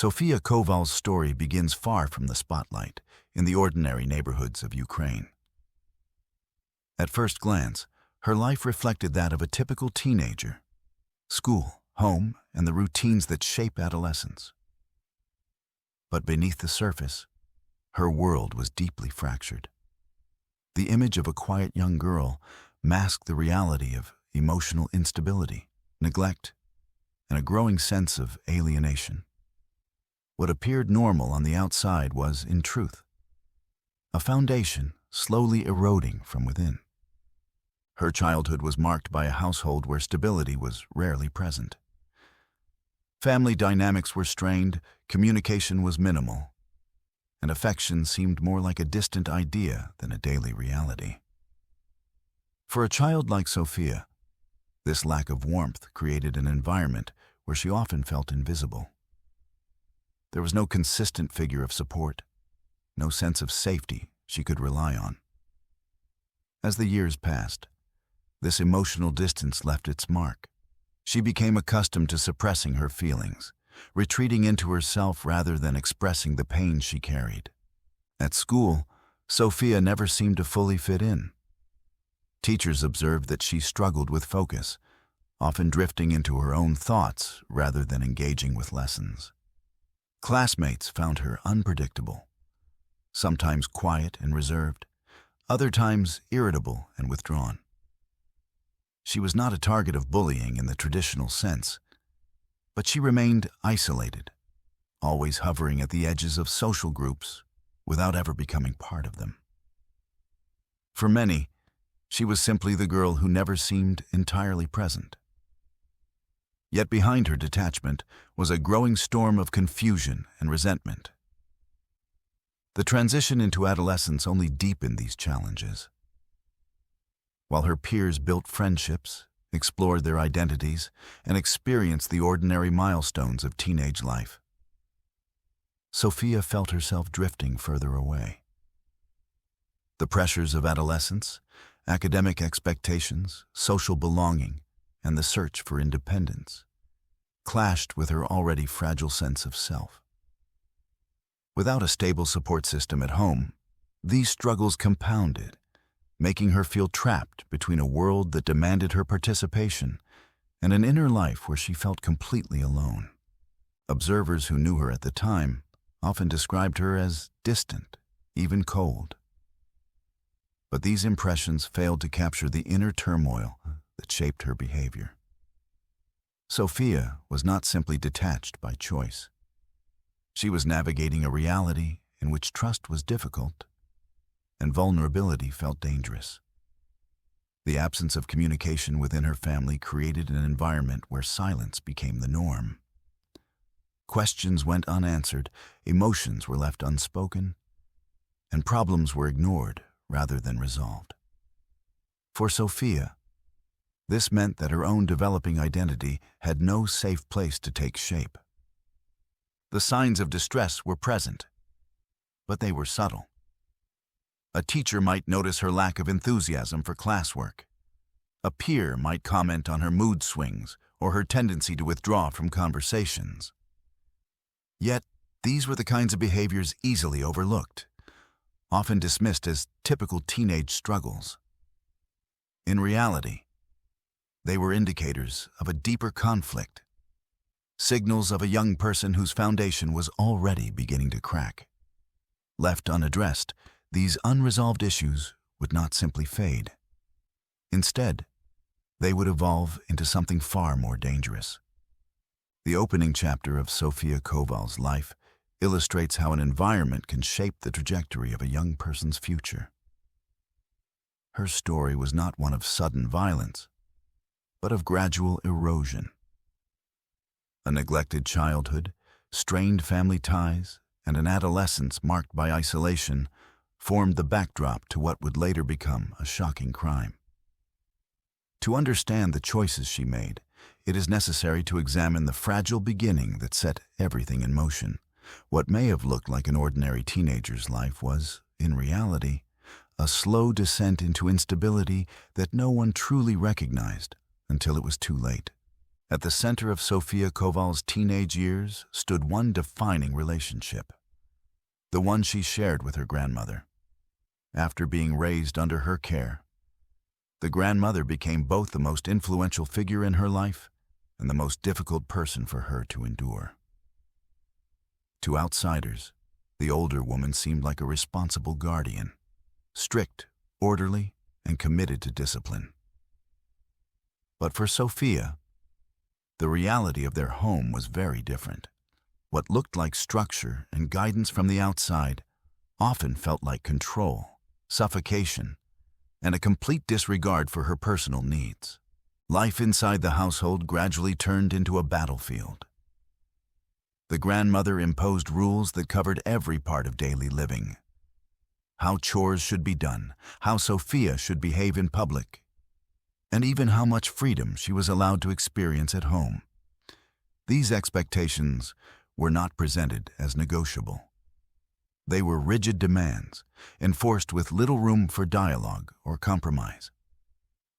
Sofia Koval's story begins far from the spotlight, in the ordinary neighborhoods of Ukraine. At first glance, her life reflected that of a typical teenager: school, home, and the routines that shape adolescence. But beneath the surface, her world was deeply fractured. The image of a quiet young girl masked the reality of emotional instability, neglect, and a growing sense of alienation. What appeared normal on the outside was, in truth, a foundation slowly eroding from within. Her childhood was marked by a household where stability was rarely present. Family dynamics were strained, communication was minimal, and affection seemed more like a distant idea than a daily reality. For a child like Sofia, this lack of warmth created an environment where she often felt invisible. There was no consistent figure of support, no sense of safety she could rely on. As the years passed, this emotional distance left its mark. She became accustomed to suppressing her feelings, retreating into herself rather than expressing the pain she carried. At school, Sofia never seemed to fully fit in. Teachers observed that she struggled with focus, often drifting into her own thoughts rather than engaging with lessons. Classmates found her unpredictable, sometimes quiet and reserved, other times irritable and withdrawn. She was not a target of bullying in the traditional sense, but she remained isolated, always hovering at the edges of social groups without ever becoming part of them. For many, she was simply the girl who never seemed entirely present. Yet behind her detachment was a growing storm of confusion and resentment. The transition into adolescence only deepened these challenges. While her peers built friendships, explored their identities, and experienced the ordinary milestones of teenage life, Sofia felt herself drifting further away. The pressures of adolescence, academic expectations, social belonging, and the search for independence clashed with her already fragile sense of self. Without a stable support system at home, these struggles compounded, making her feel trapped between a world that demanded her participation and an inner life where she felt completely alone. Observers who knew her at the time often described her as distant, even cold. But these impressions failed to capture the inner turmoil that shaped her behavior. Sofia was not simply detached by choice. She was navigating a reality in which trust was difficult and vulnerability felt dangerous. The absence of communication within her family created an environment where silence became the norm. Questions went unanswered, emotions were left unspoken, and problems were ignored rather than resolved. For Sofia, this meant that her own developing identity had no safe place to take shape. The signs of distress were present, but they were subtle. A teacher might notice her lack of enthusiasm for classwork. A peer might comment on her mood swings or her tendency to withdraw from conversations. Yet, these were the kinds of behaviors easily overlooked, often dismissed as typical teenage struggles. In reality, they were indicators of a deeper conflict, signals of a young person whose foundation was already beginning to crack. Left unaddressed, these unresolved issues would not simply fade. Instead, they would evolve into something far more dangerous. The opening chapter of Sofia Koval's life illustrates how an environment can shape the trajectory of a young person's future. Her story was not one of sudden violence, but of gradual erosion. A neglected childhood, strained family ties, and an adolescence marked by isolation formed the backdrop to what would later become a shocking crime. To understand the choices she made, it is necessary to examine the fragile beginning that set everything in motion. What may have looked like an ordinary teenager's life was, in reality, a slow descent into instability that no one truly recognized until it was too late. At the center of Sofia Koval's teenage years stood one defining relationship, the one she shared with her grandmother. After being raised under her care, the grandmother became both the most influential figure in her life and the most difficult person for her to endure. To outsiders, the older woman seemed like a responsible guardian, strict, orderly, and committed to discipline. But for Sofia, the reality of their home was very different. What looked like structure and guidance from the outside often felt like control, suffocation, and a complete disregard for her personal needs. Life inside the household gradually turned into a battlefield. The grandmother imposed rules that covered every part of daily living: how chores should be done, how Sofia should behave in public, and even how much freedom she was allowed to experience at home. These expectations were not presented as negotiable. They were rigid demands, enforced with little room for dialogue or compromise.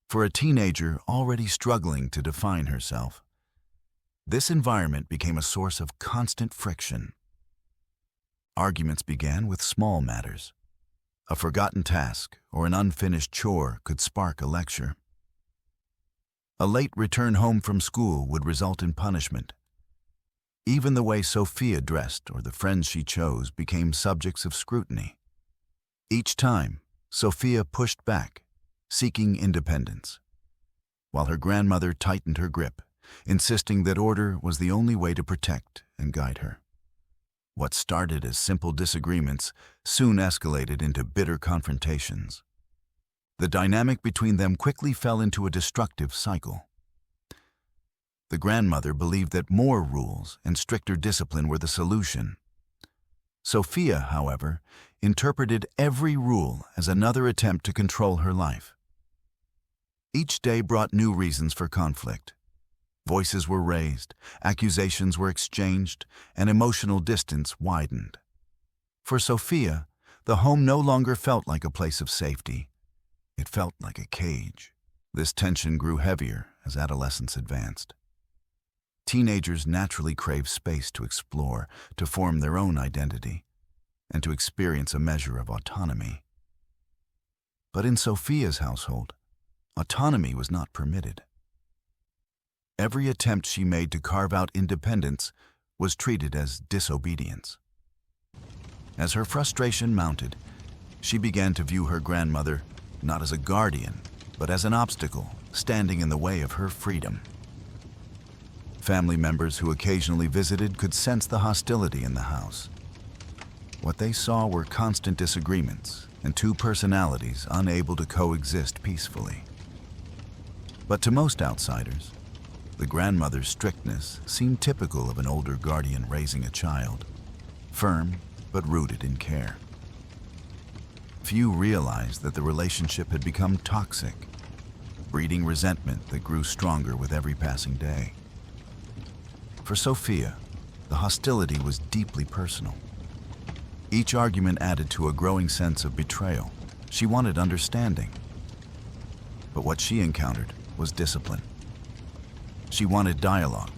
For a teenager already struggling to define herself, this environment became a source of constant friction. Arguments began with small matters. A forgotten task or an unfinished chore could spark a lecture. A late return home from school would result in punishment. Even the way Sofia dressed or the friends she chose became subjects of scrutiny. Each time, Sofia pushed back, seeking independence, while her grandmother tightened her grip, insisting that order was the only way to protect and guide her. What started as simple disagreements soon escalated into bitter confrontations. The dynamic between them quickly fell into a destructive cycle. The grandmother believed that more rules and stricter discipline were the solution. Sofia, however, interpreted every rule as another attempt to control her life. Each day brought new reasons for conflict. Voices were raised, accusations were exchanged, and emotional distance widened. For Sofia, the home no longer felt like a place of safety. It felt like a cage. This tension grew heavier as adolescence advanced. Teenagers naturally crave space to explore, to form their own identity, and to experience a measure of autonomy. But in Sofia's household, autonomy was not permitted. Every attempt she made to carve out independence was treated as disobedience. As her frustration mounted, she began to view her grandmother not as a guardian, but as an obstacle standing in the way of her freedom. Family members who occasionally visited could sense the hostility in the house. What they saw were constant disagreements and two personalities unable to coexist peacefully. But to most outsiders, the grandmother's strictness seemed typical of an older guardian raising a child, firm but rooted in care. Few realized that the relationship had become toxic, breeding resentment that grew stronger with every passing day. For Sofia, the hostility was deeply personal. Each argument added to a growing sense of betrayal. She wanted understanding. But what she encountered was discipline. She wanted dialogue.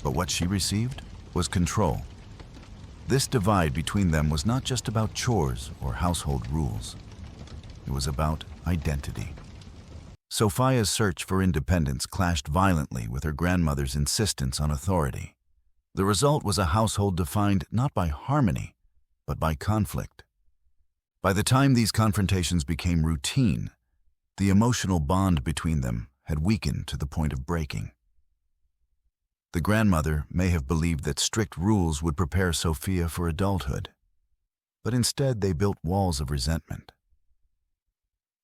But what she received was control. This divide between them was not just about chores or household rules. It was about identity. Sofia's search for independence clashed violently with her grandmother's insistence on authority. The result was a household defined not by harmony, but by conflict. By the time these confrontations became routine, the emotional bond between them had weakened to the point of breaking. The grandmother may have believed that strict rules would prepare Sofia for adulthood, but instead they built walls of resentment.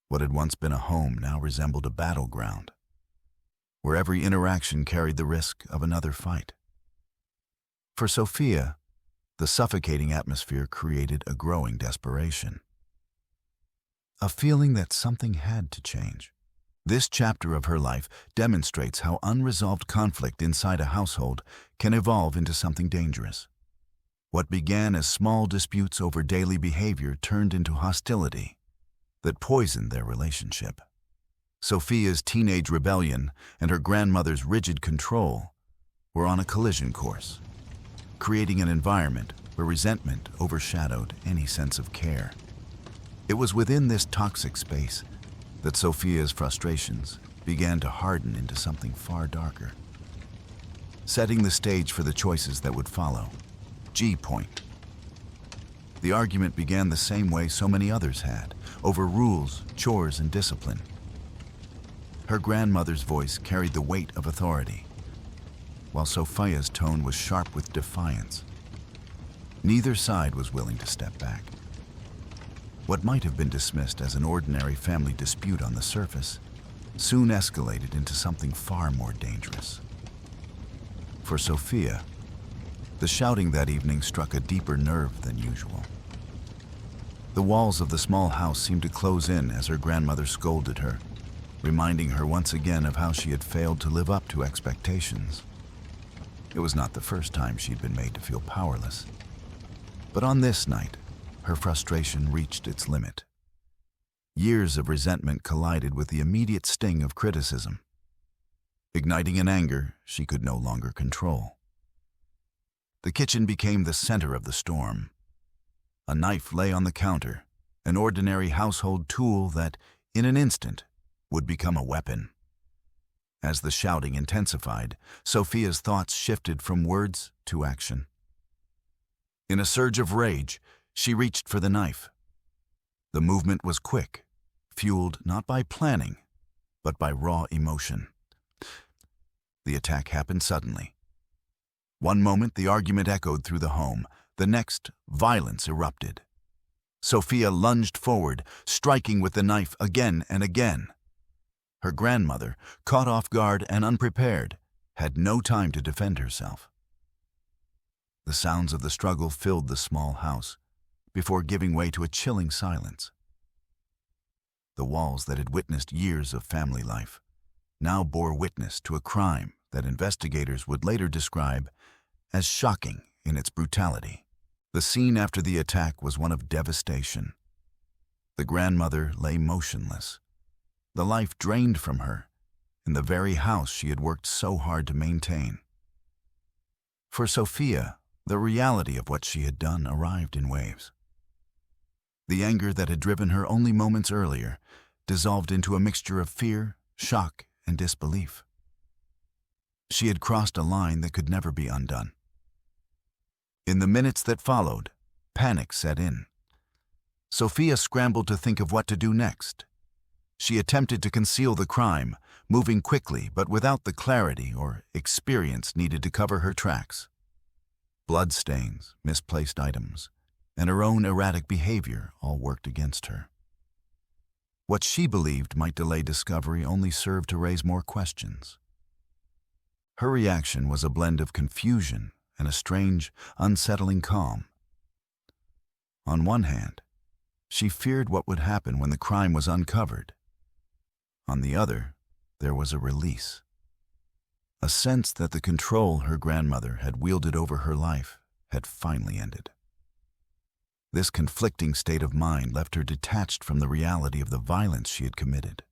What had once been a home now resembled a battleground, where every interaction carried the risk of another fight. For Sofia, the suffocating atmosphere created a growing desperation, a feeling that something had to change. This chapter of her life demonstrates how unresolved conflict inside a household can evolve into something dangerous. What began as small disputes over daily behavior turned into hostility that poisoned their relationship. Sofia's teenage rebellion and her grandmother's rigid control were on a collision course, creating an environment where resentment overshadowed any sense of care. It was within this toxic space that Sofia's frustrations began to harden into something far darker, setting the stage for the choices that would follow. G-point. The argument began the same way so many others had, over rules, chores, and discipline. Her grandmother's voice carried the weight of authority, while Sofia's tone was sharp with defiance. Neither side was willing to step back. What might have been dismissed as an ordinary family dispute on the surface soon escalated into something far more dangerous. For Sofia, the shouting that evening struck a deeper nerve than usual. The walls of the small house seemed to close in as her grandmother scolded her, reminding her once again of how she had failed to live up to expectations. It was not the first time she'd been made to feel powerless, but on this night, her frustration reached its limit. Years of resentment collided with the immediate sting of criticism, igniting an anger she could no longer control. The kitchen became the center of the storm. A knife lay on the counter, an ordinary household tool that, in an instant, would become a weapon. As the shouting intensified, Sofia's thoughts shifted from words to action. In a surge of rage, she reached for the knife. The movement was quick, fueled not by planning, but by raw emotion. The attack happened suddenly. One moment, the argument echoed through the home. The next, violence erupted. Sofia lunged forward, striking with the knife again and again. Her grandmother, caught off guard and unprepared, had no time to defend herself. The sounds of the struggle filled the small house, before giving way to a chilling silence. The walls that had witnessed years of family life now bore witness to a crime that investigators would later describe as shocking in its brutality. The scene after the attack was one of devastation. The grandmother lay motionless, the life drained from her in the very house she had worked so hard to maintain. For Sofia, the reality of what she had done arrived in waves. The anger that had driven her only moments earlier dissolved into a mixture of fear, shock, and disbelief. She had crossed a line that could never be undone. In the minutes that followed, panic set in. Sofia scrambled to think of what to do next. She attempted to conceal the crime, moving quickly but without the clarity or experience needed to cover her tracks. Bloodstains, misplaced items, and her own erratic behavior all worked against her. What she believed might delay discovery only served to raise more questions. Her reaction was a blend of confusion and a strange, unsettling calm. On one hand, she feared what would happen when the crime was uncovered. On the other, there was a release. A sense that the control her grandmother had wielded over her life had finally ended. This conflicting state of mind left her detached from the reality of the violence she had committed.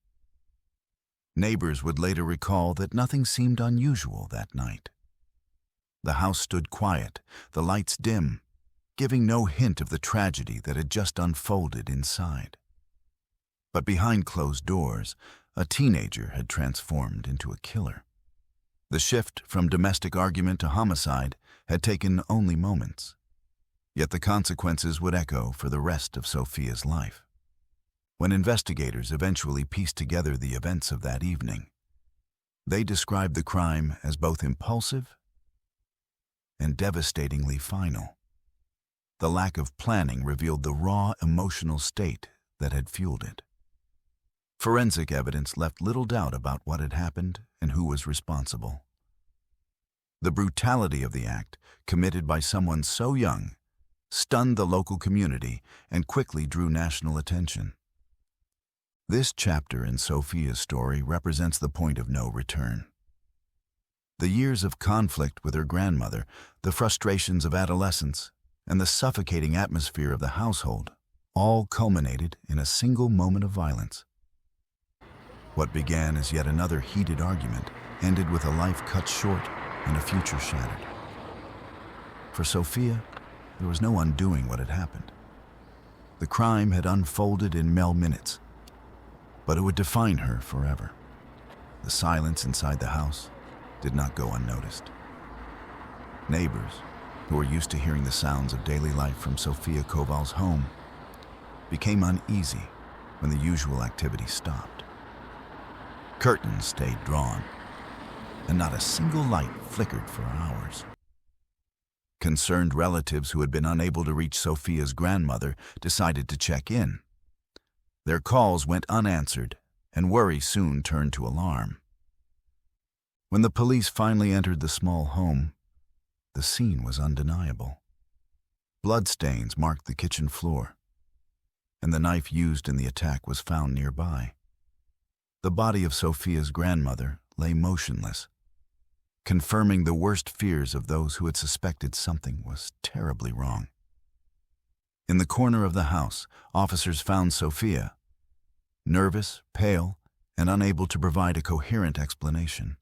Neighbors would later recall that nothing seemed unusual that night. The house stood quiet, the lights dim, giving no hint of the tragedy that had just unfolded inside. But behind closed doors, a teenager had transformed into a killer. The shift from domestic argument to homicide had taken only moments, yet the consequences would echo for the rest of Sofia's life. When investigators eventually pieced together the events of that evening, they described the crime as both impulsive and devastatingly final. The lack of planning revealed the raw emotional state that had fueled it. Forensic evidence left little doubt about what had happened and who was responsible. The brutality of the act, committed by someone so young, stunned the local community and quickly drew national attention. This chapter in Sofia's story represents the point of no return. The years of conflict with her grandmother, the frustrations of adolescence, and the suffocating atmosphere of the household all culminated in a single moment of violence. What began as yet another heated argument ended with a life cut short and a future shattered. For Sofia, there was no undoing what had happened. The crime had unfolded in mere minutes, but it would define her forever. The silence inside the house did not go unnoticed. Neighbors, who were used to hearing the sounds of daily life from Sofia Koval's home, became uneasy when the usual activity stopped. Curtains stayed drawn, and not a single light flickered for hours. Concerned relatives who had been unable to reach Sofia's grandmother decided to check in. Their calls went unanswered, and worry soon turned to alarm. When the police finally entered the small home, the scene was undeniable. Bloodstains marked the kitchen floor, and the knife used in the attack was found nearby. The body of Sofia's grandmother lay motionless, confirming the worst fears of those who had suspected something was terribly wrong. In the corner of the house, officers found Sofia, nervous, pale, and unable to provide a coherent explanation.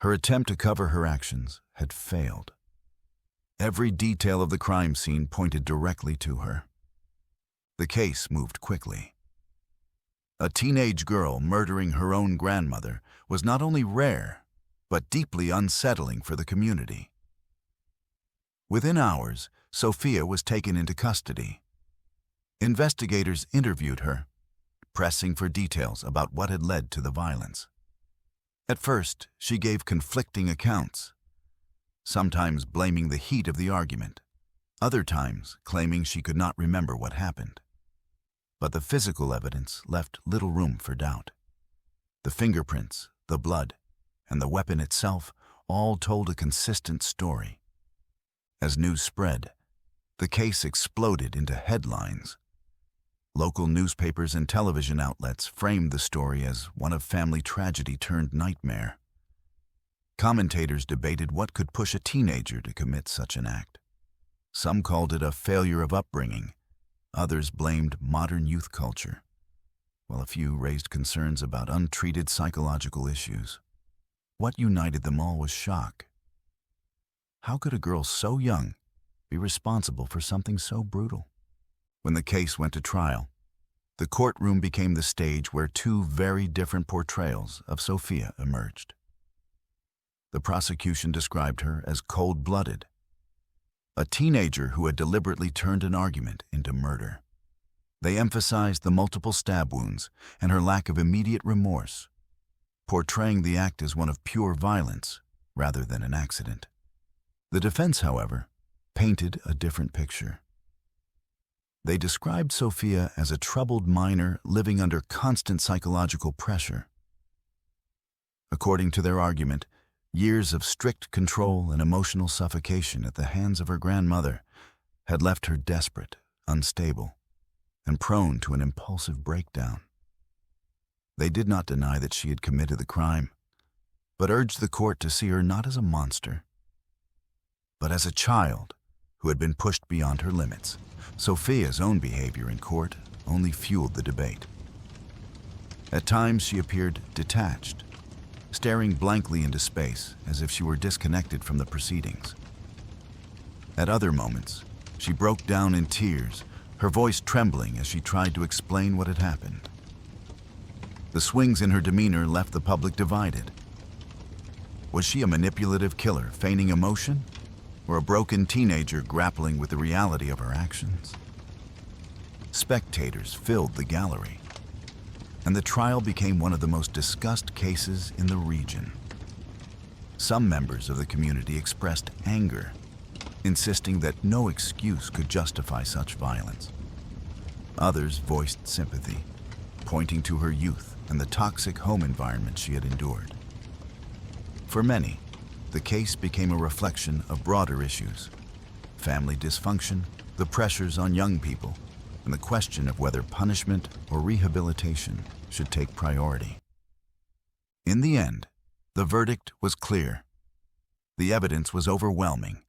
Her attempt to cover her actions had failed. Every detail of the crime scene pointed directly to her. The case moved quickly. A teenage girl murdering her own grandmother was not only rare, but deeply unsettling for the community. Within hours, Sofia was taken into custody. Investigators interviewed her, pressing for details about what had led to the violence. At first, she gave conflicting accounts, sometimes blaming the heat of the argument, other times claiming she could not remember what happened. But the physical evidence left little room for doubt. The fingerprints, the blood, and the weapon itself all told a consistent story. As news spread, the case exploded into headlines. Local newspapers and television outlets framed the story as one of family tragedy turned nightmare. Commentators debated what could push a teenager to commit such an act. Some called it a failure of upbringing. Others blamed modern youth culture, while a few raised concerns about untreated psychological issues. What united them all was shock. How could a girl so young be responsible for something so brutal? When the case went to trial, the courtroom became the stage where two very different portrayals of Sofia emerged. The prosecution described her as cold-blooded, a teenager who had deliberately turned an argument into murder. They emphasized the multiple stab wounds and her lack of immediate remorse, portraying the act as one of pure violence rather than an accident. The defense, however, painted a different picture. They described Sofia as a troubled minor living under constant psychological pressure. According to their argument, years of strict control and emotional suffocation at the hands of her grandmother had left her desperate, unstable, and prone to an impulsive breakdown. They did not deny that she had committed the crime, but urged the court to see her not as a monster, but as a child who had been pushed beyond her limits. Sofia's own behavior in court only fueled the debate. At times she appeared detached, staring blankly into space as if she were disconnected from the proceedings. At other moments, she broke down in tears, her voice trembling as she tried to explain what had happened. The swings in her demeanor left the public divided. Was she a manipulative killer feigning emotion, or a broken teenager grappling with the reality of her actions? Spectators filled the gallery, and the trial became one of the most discussed cases in the region. Some members of the community expressed anger, insisting that no excuse could justify such violence. Others voiced sympathy, pointing to her youth and the toxic home environment she had endured. For many, the case became a reflection of broader issues: family dysfunction, the pressures on young people, and the question of whether punishment or rehabilitation should take priority. In the end, the verdict was clear. The evidence was overwhelming,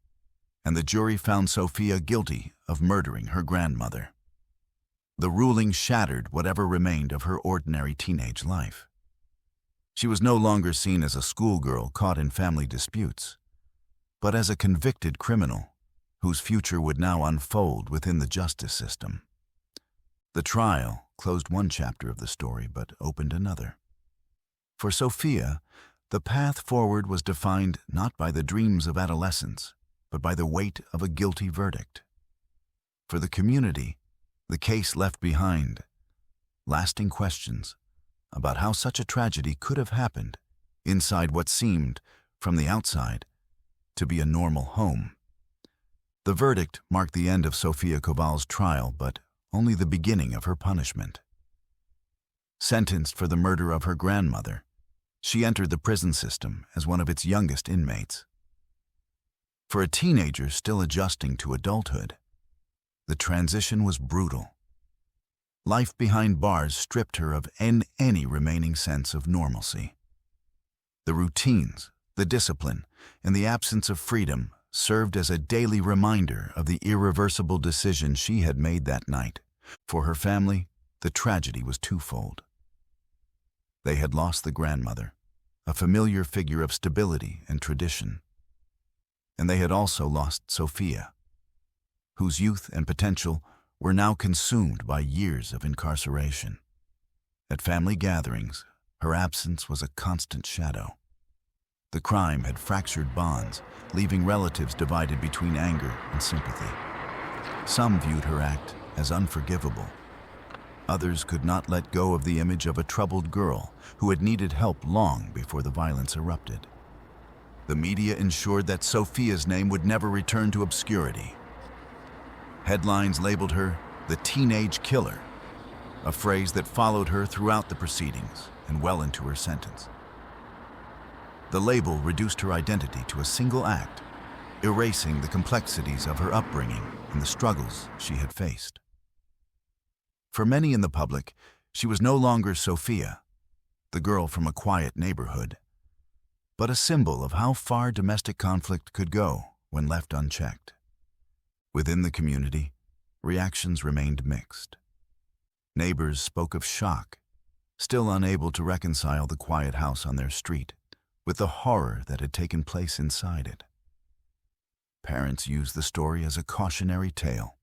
and the jury found Sofia guilty of murdering her grandmother. The ruling shattered whatever remained of her ordinary teenage life. She was no longer seen as a schoolgirl caught in family disputes, but as a convicted criminal whose future would now unfold within the justice system. The trial closed one chapter of the story but opened another. For Sofia, the path forward was defined not by the dreams of adolescence, but by the weight of a guilty verdict. For the community, the case left behind lasting questions about how such a tragedy could have happened inside what seemed, from the outside, to be a normal home. The verdict marked the end of Sofia Koval's trial, but only the beginning of her punishment. Sentenced for the murder of her grandmother, she entered the prison system as one of its youngest inmates. For a teenager still adjusting to adulthood, the transition was brutal. Life behind bars stripped her of any remaining sense of normalcy. The routines, the discipline, and the absence of freedom served as a daily reminder of the irreversible decision she had made that night. For her family, the tragedy was twofold. They had lost the grandmother, a familiar figure of stability and tradition. And they had also lost Sofia, whose youth and potential were now consumed by years of incarceration. At family gatherings, her absence was a constant shadow. The crime had fractured bonds, leaving relatives divided between anger and sympathy. Some viewed her act as unforgivable. Others could not let go of the image of a troubled girl who had needed help long before the violence erupted. The media ensured that Sofia's name would never return to obscurity. Headlines labeled her the teenage killer, a phrase that followed her throughout the proceedings and well into her sentence. The label reduced her identity to a single act, erasing the complexities of her upbringing and the struggles she had faced. For many in the public, she was no longer Sofia, the girl from a quiet neighborhood, but a symbol of how far domestic conflict could go when left unchecked. Within the community, reactions remained mixed. Neighbors spoke of shock, still unable to reconcile the quiet house on their street with the horror that had taken place inside it. Parents used the story as a cautionary tale,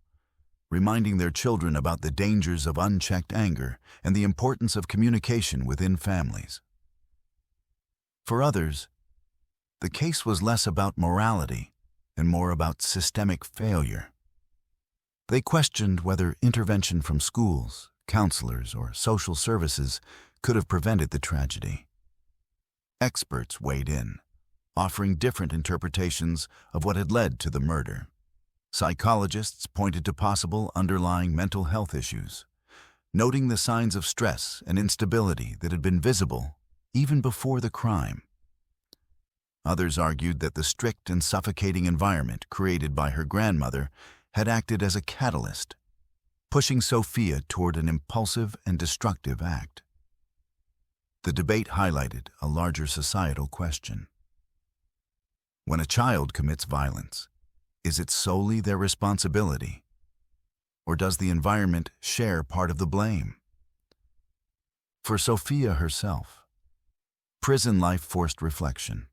reminding their children about the dangers of unchecked anger and the importance of communication within families. For others, the case was less about morality and more about systemic failure. They questioned whether intervention from schools, counselors, or social services could have prevented the tragedy. Experts weighed in, offering different interpretations of what had led to the murder. Psychologists pointed to possible underlying mental health issues, noting the signs of stress and instability that had been visible even before the crime. Others argued that the strict and suffocating environment created by her grandmother had acted as a catalyst, pushing Sofia toward an impulsive and destructive act. The debate highlighted a larger societal question. When a child commits violence, is it solely their responsibility, or does the environment share part of the blame? For Sofia herself, prison life forced reflection.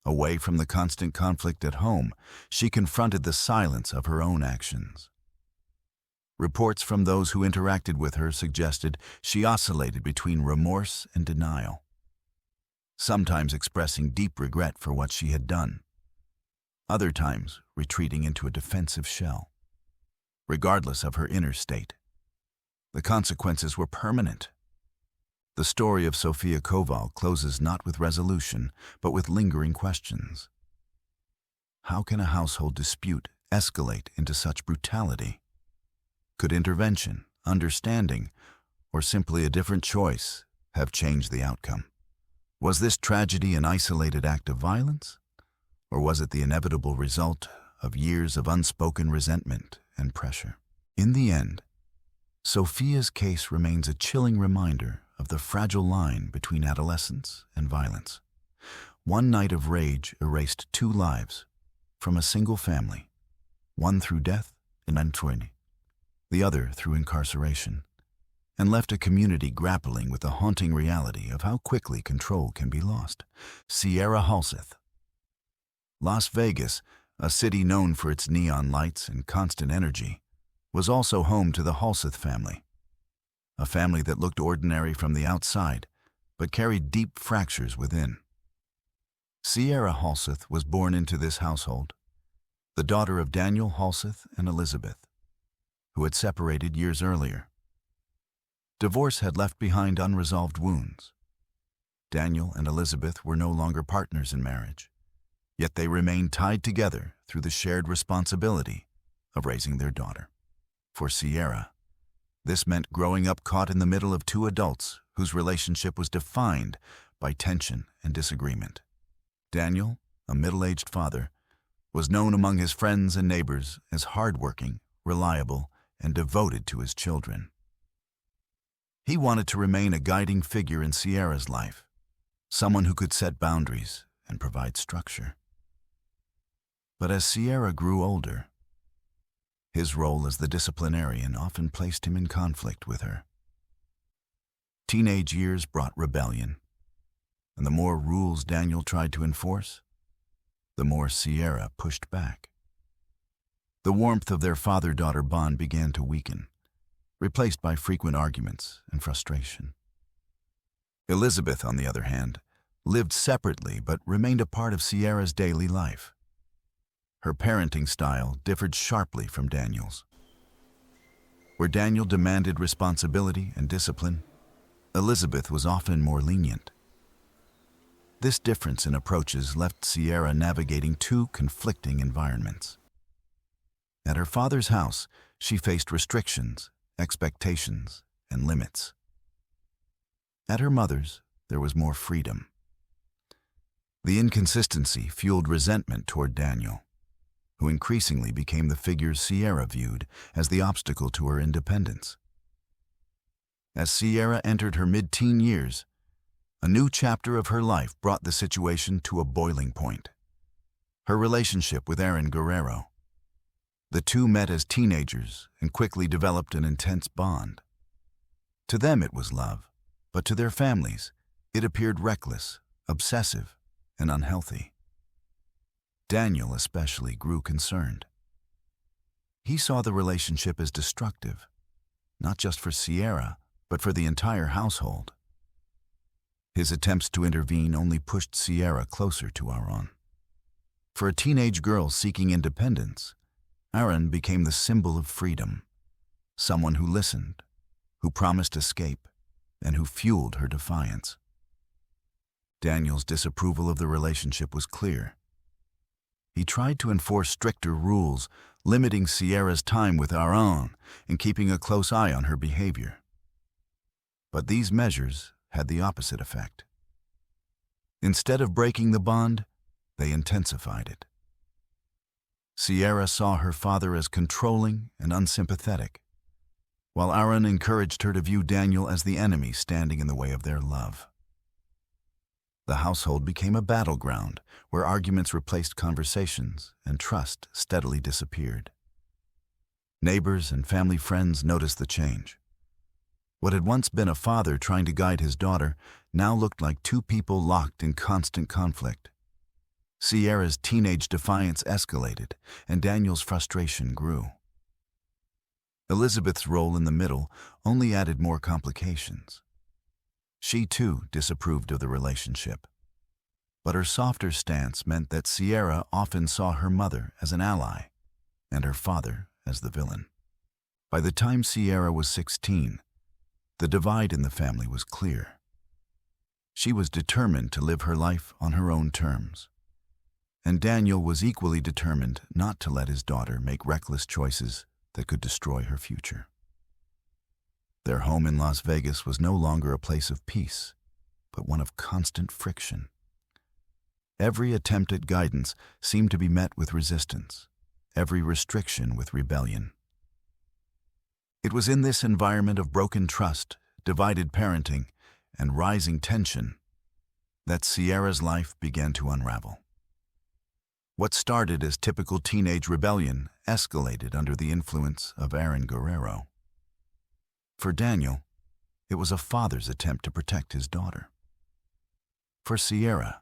Away from the constant conflict at home, she confronted the silence of her own actions. Reports from those who interacted with her suggested she oscillated between remorse and denial, sometimes expressing deep regret for what she had done, other times retreating into a defensive shell. Regardless of her inner state, the consequences were permanent. The story of Sofia Koval closes not with resolution, but with lingering questions. How can a household dispute escalate into such brutality? Could intervention, understanding, or simply a different choice have changed the outcome? Was this tragedy an isolated act of violence, or was it the inevitable result of years of unspoken resentment and pressure? In the end, Sofia's case remains a chilling reminder of the fragile line between adolescence and violence. One night of rage erased 2 lives from a single family, one through death and then 20. the other through incarceration, and left a community grappling with the haunting reality of how quickly control can be lost. Sierra Halseth. Las Vegas, a city known for its neon lights and constant energy, was also home to the Halseth family, a family that looked ordinary from the outside but carried deep fractures within. Sierra Halseth was born into this household, the daughter of Daniel Halseth and Elizabeth, who had separated years earlier. Divorce had left behind unresolved wounds. Daniel and Elizabeth were no longer partners in marriage, yet they remained tied together through the shared responsibility of raising their daughter. For Sierra, this meant growing up caught in the middle of two adults whose relationship was defined by tension and disagreement. Daniel, a middle-aged father, was known among his friends and neighbors as hardworking, reliable, and devoted to his children. He wanted to remain a guiding figure in Sierra's life, someone who could set boundaries and provide structure. But as Sierra grew older, his role as the disciplinarian often placed him in conflict with her. Teenage years brought rebellion, and the more rules Daniel tried to enforce, the more Sierra pushed back. The warmth of their father-daughter bond began to weaken, replaced by frequent arguments and frustration. Elizabeth, on the other hand, lived separately but remained a part of Sierra's daily life. Her parenting style differed sharply from Daniel's. Where Daniel demanded responsibility and discipline, Elizabeth was often more lenient. This difference in approaches left Sierra navigating two conflicting environments. At her father's house, she faced restrictions, expectations, and limits. At her mother's, there was more freedom. The inconsistency fueled resentment toward Daniel, who increasingly became the figure Sierra viewed as the obstacle to her independence. As Sierra entered her mid-teen years, a new chapter of her life brought the situation to a boiling point. Her relationship with Aaron Guerrero. The two met as teenagers and quickly developed an intense bond. To them it was love, but to their families, it appeared reckless, obsessive, and unhealthy. Daniel especially grew concerned. He saw the relationship as destructive, not just for Sierra, but for the entire household. His attempts to intervene only pushed Sierra closer to Aaron. For a teenage girl seeking independence, Aaron became the symbol of freedom, someone who listened, who promised escape, and who fueled her defiance. Daniel's disapproval of the relationship was clear. He tried to enforce stricter rules, limiting Sierra's time with Aaron and keeping a close eye on her behavior. But these measures had the opposite effect. Instead of breaking the bond, they intensified it. Sierra saw her father as controlling and unsympathetic, while Aaron encouraged her to view Daniel as the enemy standing in the way of their love. The household became a battleground where arguments replaced conversations and trust steadily disappeared. Neighbors and family friends noticed the change. What had once been a father trying to guide his daughter now looked like two people locked in constant conflict. Sierra's teenage defiance escalated, and Daniel's frustration grew. Elizabeth's role in the middle only added more complications. She, too, disapproved of the relationship. But her softer stance meant that Sierra often saw her mother as an ally and her father as the villain. By the time Sierra was 16, the divide in the family was clear. She was determined to live her life on her own terms, and Daniel was equally determined not to let his daughter make reckless choices that could destroy her future. Their home in Las Vegas was no longer a place of peace, but one of constant friction. Every attempt at guidance seemed to be met with resistance, every restriction with rebellion. It was in this environment of broken trust, divided parenting, and rising tension that Sierra's life began to unravel. What started as typical teenage rebellion escalated under the influence of Aaron Guerrero. For Daniel, it was a father's attempt to protect his daughter. For Sierra,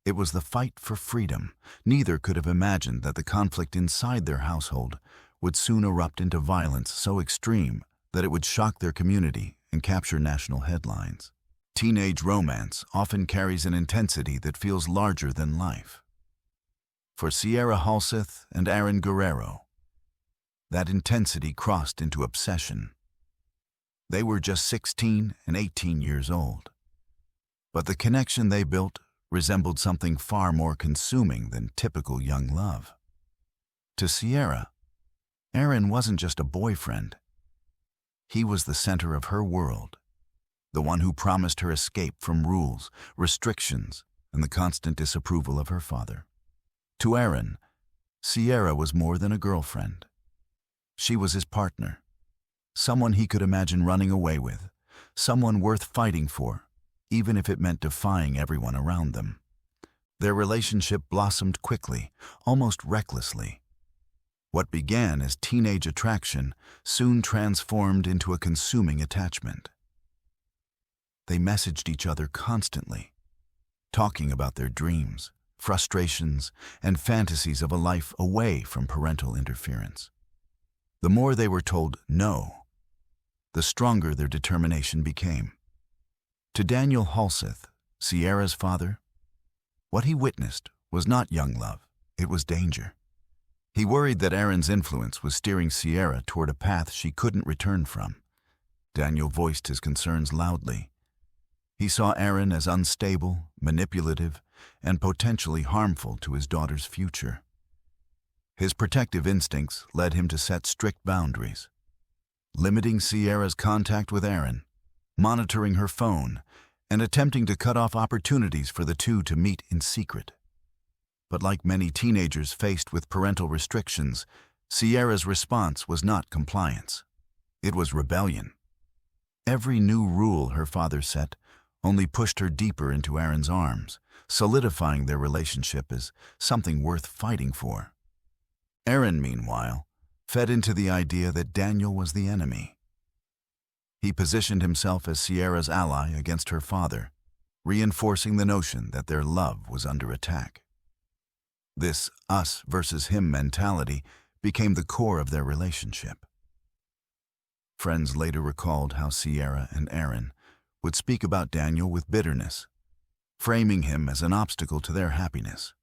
it was the fight for freedom. Neither could have imagined that the conflict inside their household would soon erupt into violence so extreme that it would shock their community and capture national headlines. Teenage romance often carries an intensity that feels larger than life. For Sierra Halseth and Aaron Guerrero, that intensity crossed into obsession. They were just 16 and 18 years old, but the connection they built resembled something far more consuming than typical young love. To Sierra, Aaron wasn't just a boyfriend. He was the center of her world, the one who promised her escape from rules, restrictions, and the constant disapproval of her father. To Aaron, Sierra was more than a girlfriend. She was his partner, someone he could imagine running away with, someone worth fighting for, even if it meant defying everyone around them. Their relationship blossomed quickly, almost recklessly. What began as teenage attraction soon transformed into a consuming attachment. They messaged each other constantly, talking about their dreams, frustrations, and fantasies of a life away from parental interference. The more they were told no, the stronger their determination became. To Daniel Halseth, Sierra's father, what he witnessed was not young love, it was danger. He worried that Aaron's influence was steering Sierra toward a path she couldn't return from. Daniel voiced his concerns loudly. He saw Aaron as unstable, manipulative, and potentially harmful to his daughter's future. His protective instincts led him to set strict boundaries, limiting Sierra's contact with Aaron, monitoring her phone, and attempting to cut off opportunities for the two to meet in secret. But like many teenagers faced with parental restrictions, Sierra's response was not compliance. It was rebellion. Every new rule her father set only pushed her deeper into Aaron's arms, solidifying their relationship as something worth fighting for. Aaron, meanwhile, fed into the idea that Daniel was the enemy. He positioned himself as Sierra's ally against her father, reinforcing the notion that their love was under attack. This us versus him mentality became the core of their relationship. Friends later recalled how Sierra and Aaron would speak about Daniel with bitterness, framing him as an obstacle to their happiness.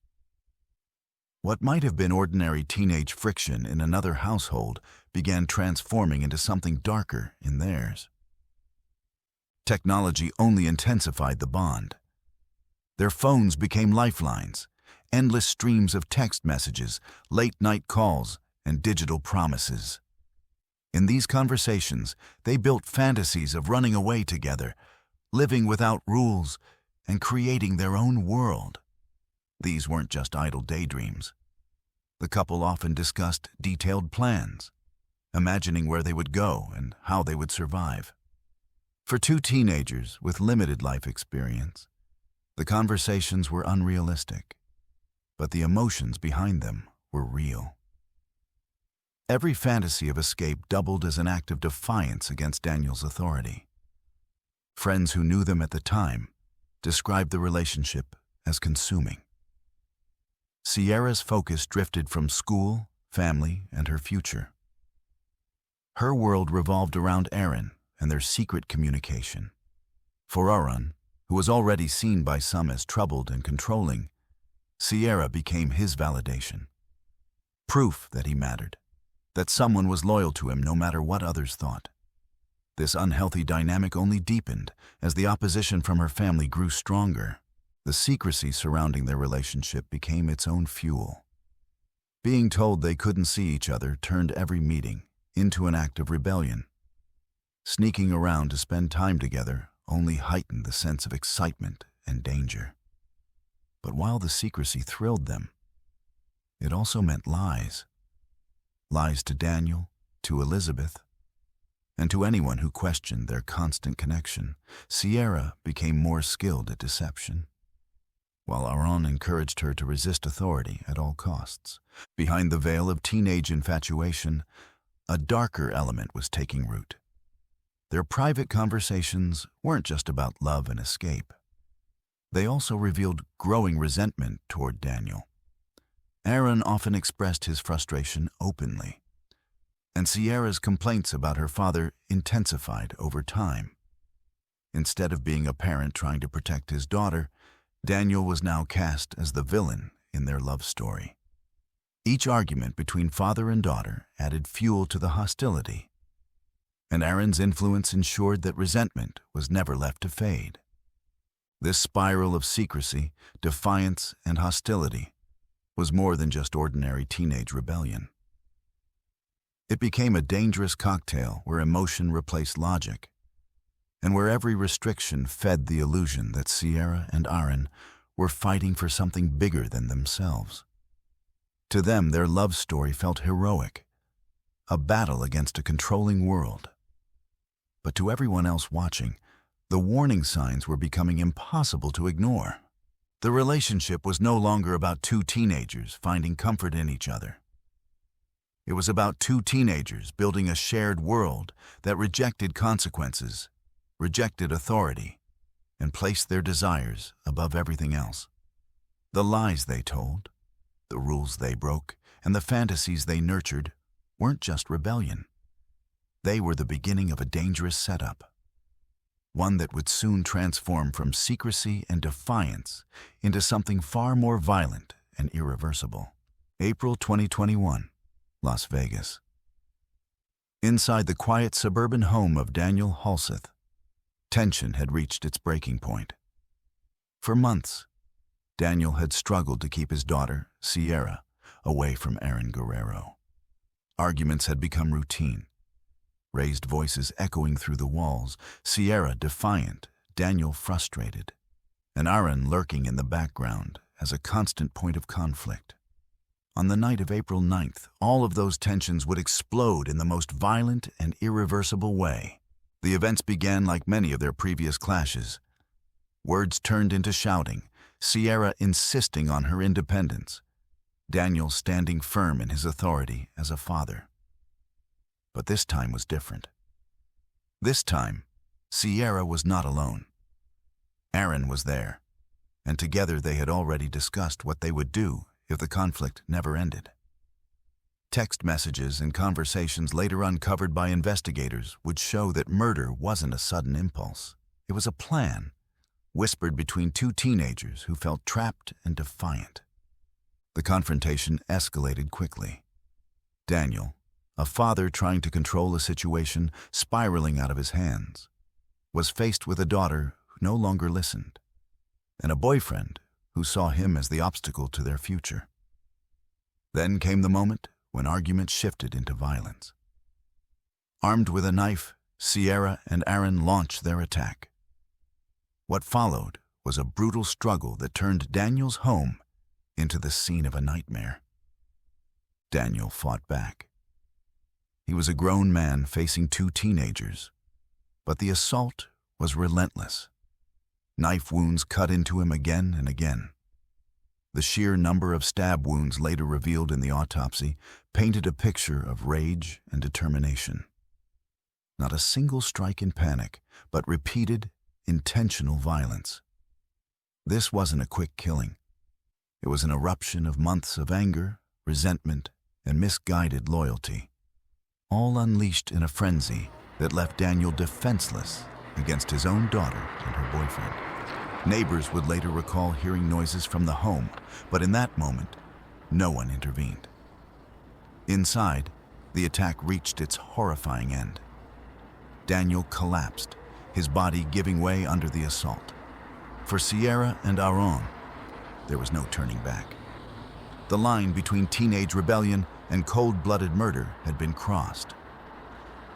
What might have been ordinary teenage friction in another household began transforming into something darker in theirs. Technology only intensified the bond. Their phones became lifelines, endless streams of text messages, late-night calls, and digital promises. In these conversations, they built fantasies of running away together, living without rules, and creating their own world. These weren't just idle daydreams. The couple often discussed detailed plans, imagining where they would go and how they would survive. For two teenagers with limited life experience, the conversations were unrealistic, but the emotions behind them were real. Every fantasy of escape doubled as an act of defiance against Daniel's authority. Friends who knew them at the time described the relationship as consuming. Sierra's focus drifted from school, family, and her future. Her world revolved around Aaron and their secret communication. For Aaron, who was already seen by some as troubled and controlling, Sierra became his validation. Proof that he mattered, that someone was loyal to him no matter what others thought. This unhealthy dynamic only deepened as the opposition from her family grew stronger. The secrecy surrounding their relationship became its own fuel. Being told they couldn't see each other turned every meeting into an act of rebellion. Sneaking around to spend time together only heightened the sense of excitement and danger. But while the secrecy thrilled them, it also meant lies. Lies to Daniel, to Elizabeth, and to anyone who questioned their constant connection. Sierra became more skilled at deception. while Aaron encouraged her to resist authority at all costs. Behind the veil of teenage infatuation, a darker element was taking root. Their private conversations weren't just about love and escape. They also revealed growing resentment toward Daniel. Aaron often expressed his frustration openly, and Sierra's complaints about her father intensified over time. Instead of being a parent trying to protect his daughter, Daniel was now cast as the villain in their love story. Each argument between father and daughter added fuel to the hostility, and Aaron's influence ensured that resentment was never left to fade. This spiral of secrecy, defiance, and hostility was more than just ordinary teenage rebellion. It became a dangerous cocktail where emotion replaced logic, and where every restriction fed the illusion that Sierra and Aaron were fighting for something bigger than themselves. To them, their love story felt heroic, a battle against a controlling world. But to everyone else watching, the warning signs were becoming impossible to ignore. The relationship was no longer about two teenagers finding comfort in each other. It was about two teenagers building a shared world that rejected consequences, rejected authority, and placed their desires above everything else. The lies they told, the rules they broke, and the fantasies they nurtured weren't just rebellion. They were the beginning of a dangerous setup, one that would soon transform from secrecy and defiance into something far more violent and irreversible. April 2021, Las Vegas. Inside the quiet suburban home of Daniel Halseth, tension had reached its breaking point. For months, Daniel had struggled to keep his daughter, Sierra, away from Aaron Guerrero. Arguments had become routine, raised voices echoing through the walls, Sierra defiant, Daniel frustrated, and Aaron lurking in the background as a constant point of conflict. On the night of April 9th, all of those tensions would explode in the most violent and irreversible way. The events began like many of their previous clashes. Words turned into shouting, Sierra insisting on her independence, Daniel standing firm in his authority as a father. But this time was different. This time, Sierra was not alone. Aaron was there, and together they had already discussed what they would do if the conflict never ended. Text messages and conversations later uncovered by investigators would show that murder wasn't a sudden impulse. It was a plan, whispered between two teenagers who felt trapped and defiant. The confrontation escalated quickly. Daniel, a father trying to control a situation spiraling out of his hands, was faced with a daughter who no longer listened, and a boyfriend who saw him as the obstacle to their future. Then came the moment when arguments shifted into violence. Armed with a knife, Sierra and Aaron launched their attack. What followed was a brutal struggle that turned Daniel's home into the scene of a nightmare. Daniel fought back. He was a grown man facing two teenagers, but the assault was relentless. Knife wounds cut into him again and again. The sheer number of stab wounds later revealed in the autopsy painted a picture of rage and determination. Not a single strike in panic, but repeated, intentional violence. This wasn't a quick killing. It was an eruption of months of anger, resentment, and misguided loyalty, all unleashed in a frenzy that left Daniel defenseless against his own daughter and her boyfriend. Neighbors would later recall hearing noises from the home, but in that moment, no one intervened. Inside, the attack reached its horrifying end. Daniel collapsed, his body giving way under the assault. For Sierra and Aaron, there was no turning back. The line between teenage rebellion and cold-blooded murder had been crossed.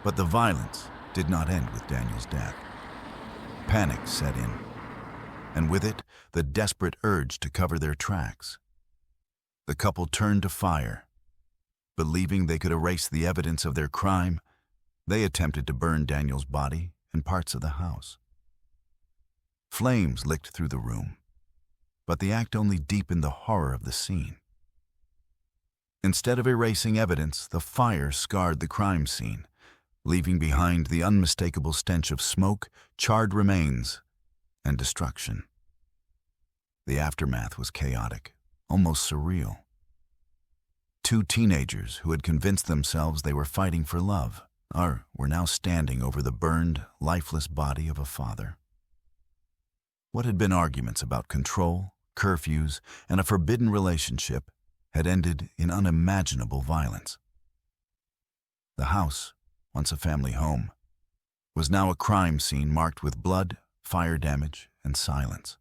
But the violence did not end with Daniel's death. Panic set in, and with it, the desperate urge to cover their tracks. The couple turned to fire. Believing they could erase the evidence of their crime, they attempted to burn Daniel's body and parts of the house. Flames licked through the room, but the act only deepened the horror of the scene. Instead of erasing evidence, the fire scarred the crime scene, leaving behind the unmistakable stench of smoke, charred remains, and destruction. The aftermath was chaotic, almost surreal. Two teenagers who had convinced themselves they were fighting for love were now standing over the burned, lifeless body of a father. What had been arguments about control, curfews, and a forbidden relationship had ended in unimaginable violence. The house, once a family home, was now a crime scene marked with blood, fire damage, and silence.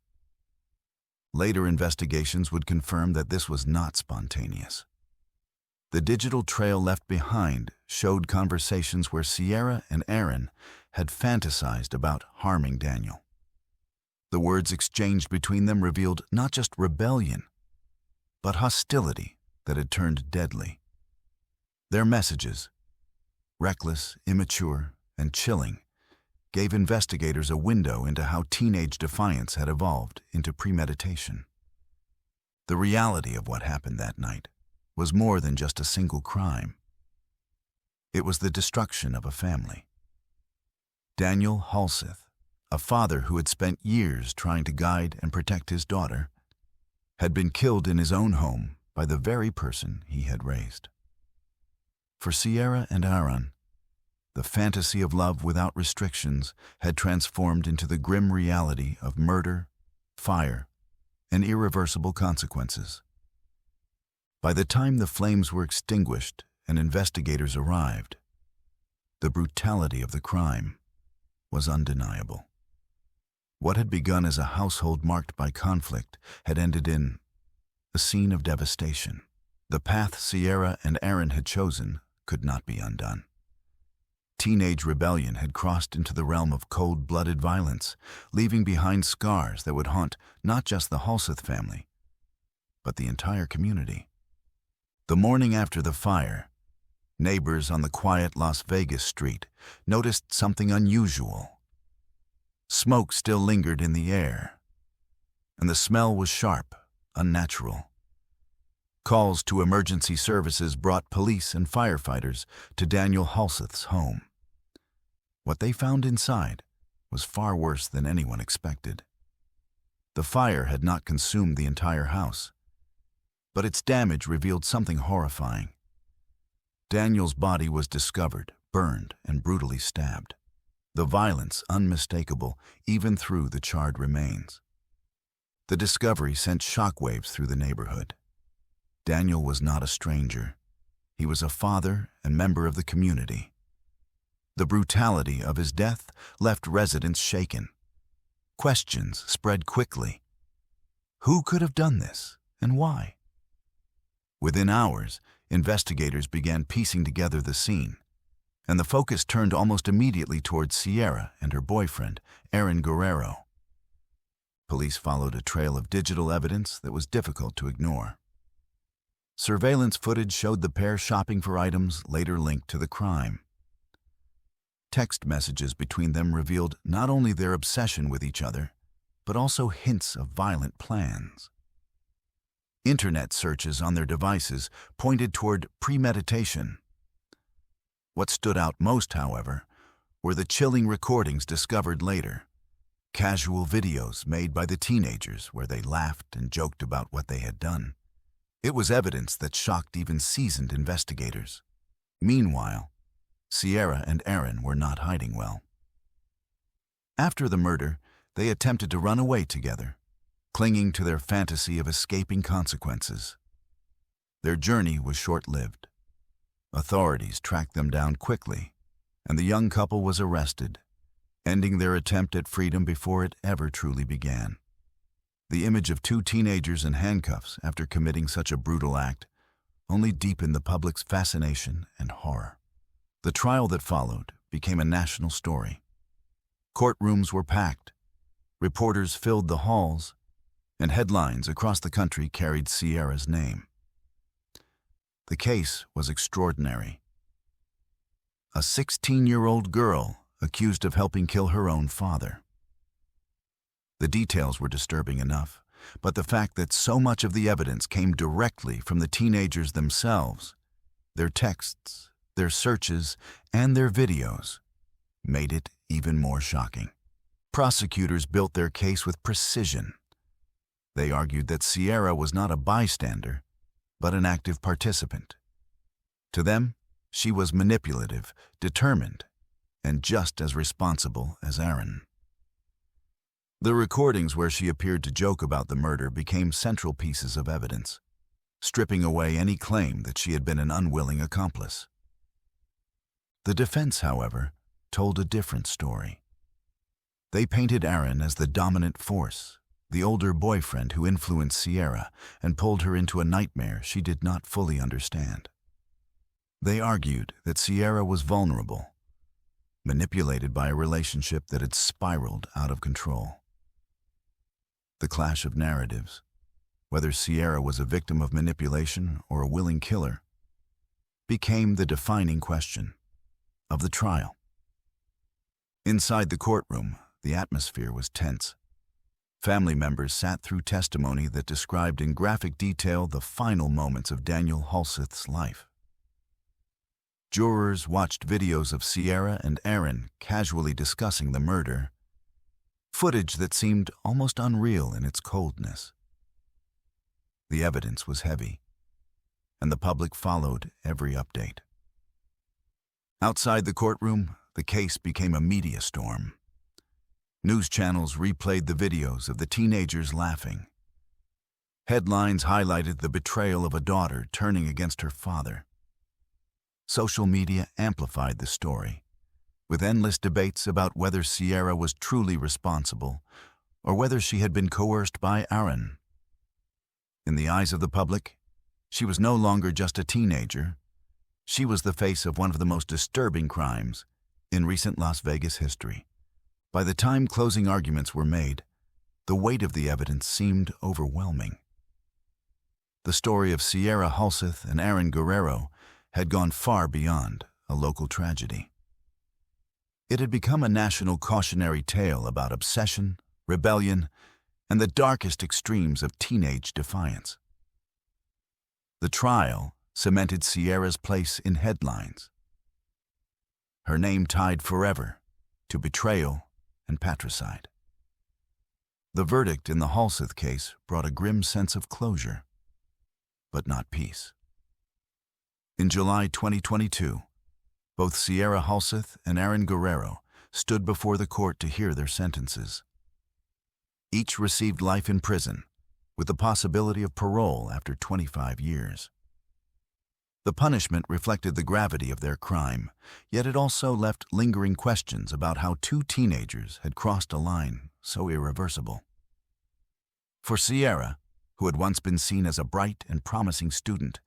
Later investigations would confirm that this was not spontaneous. The digital trail left behind showed conversations where Sierra and Aaron had fantasized about harming Daniel. The words exchanged between them revealed not just rebellion, but hostility that had turned deadly. Their messages, reckless, immature, and chilling, gave investigators a window into how teenage defiance had evolved into premeditation. The reality of what happened that night was more than just a single crime. It was the destruction of a family. Daniel Halseth, a father who had spent years trying to guide and protect his daughter, had been killed in his own home by the very person he had raised. For Sierra and Aaron, the fantasy of love without restrictions had transformed into the grim reality of murder, fire, and irreversible consequences. By the time the flames were extinguished and investigators arrived, the brutality of the crime was undeniable. What had begun as a household marked by conflict had ended in a scene of devastation. The path Sierra and Aaron had chosen could not be undone. Teenage rebellion had crossed into the realm of cold-blooded violence, leaving behind scars that would haunt not just the Halseth family, but the entire community. The morning after the fire, neighbors on the quiet Las Vegas street noticed something unusual. Smoke still lingered in the air, and the smell was sharp, unnatural. Calls to emergency services brought police and firefighters to Daniel Halseth's home. What they found inside was far worse than anyone expected. The fire had not consumed the entire house, but its damage revealed something horrifying. Daniel's body was discovered, burned, and brutally stabbed. The violence unmistakable even through the charred remains. The discovery sent shockwaves through the neighborhood. Daniel was not a stranger. He was a father and member of the community. The brutality of his death left residents shaken. Questions spread quickly. Who could have done this, and why? Within hours, investigators began piecing together the scene, and the focus turned almost immediately towards Sierra and her boyfriend, Aaron Guerrero. Police followed a trail of digital evidence that was difficult to ignore. Surveillance footage showed the pair shopping for items later linked to the crime. Text messages between them revealed not only their obsession with each other, but also hints of violent plans. Internet searches on their devices pointed toward premeditation. What stood out most, however, were the chilling recordings discovered later. Casual videos made by the teenagers where they laughed and joked about what they had done. It was evidence that shocked even seasoned investigators. Meanwhile, Sierra and Aaron were not hiding well. After the murder, they attempted to run away together, clinging to their fantasy of escaping consequences. Their journey was short-lived. Authorities tracked them down quickly, and the young couple was arrested, ending their attempt at freedom before it ever truly began. The image of two teenagers in handcuffs after committing such a brutal act only deepened the public's fascination and horror. The trial that followed became a national story. Courtrooms were packed, reporters filled the halls, and headlines across the country carried Sierra's name. The case was extraordinary. A 16-year-old girl accused of helping kill her own father. The details were disturbing enough, but the fact that so much of the evidence came directly from the teenagers themselves, their texts, their searches, and their videos, made it even more shocking. Prosecutors built their case with precision. They argued that Sierra was not a bystander, but an active participant. To them, she was manipulative, determined, and just as responsible as Aaron. The recordings where she appeared to joke about the murder became central pieces of evidence, stripping away any claim that she had been an unwilling accomplice. The defense, however, told a different story. They painted Aaron as the dominant force, the older boyfriend who influenced Sierra and pulled her into a nightmare she did not fully understand. They argued that Sierra was vulnerable, manipulated by a relationship that had spiraled out of control. The clash of narratives, whether Sierra was a victim of manipulation or a willing killer, became the defining question of the trial. Inside the courtroom, the atmosphere was tense. Family members sat through testimony that described in graphic detail the final moments of Daniel Halseth's life. Jurors watched videos of Sierra and Aaron casually discussing the murder, footage that seemed almost unreal in its coldness. The evidence was heavy, and the public followed every update. Outside the courtroom, the case became a media storm. News channels replayed the videos of the teenagers laughing. Headlines highlighted the betrayal of a daughter turning against her father. Social media amplified the story, with endless debates about whether Sierra was truly responsible or whether she had been coerced by Aaron. In the eyes of the public, she was no longer just a teenager. She was the face of one of the most disturbing crimes in recent Las Vegas history. By the time closing arguments were made, the weight of the evidence seemed overwhelming. The story of Sierra Halseth and Aaron Guerrero had gone far beyond a local tragedy. It had become a national cautionary tale about obsession, rebellion, and the darkest extremes of teenage defiance. The trial cemented Sierra's place in headlines. Her name tied forever to betrayal and patricide. The verdict in the Halseth case brought a grim sense of closure, but not peace. In July 2022, both Sierra Halseth and Aaron Guerrero stood before the court to hear their sentences. Each received life in prison, with the possibility of parole after 25 years. The punishment reflected the gravity of their crime, yet it also left lingering questions about how two teenagers had crossed a line so irreversible. For Sierra, who had once been seen as a bright and promising student,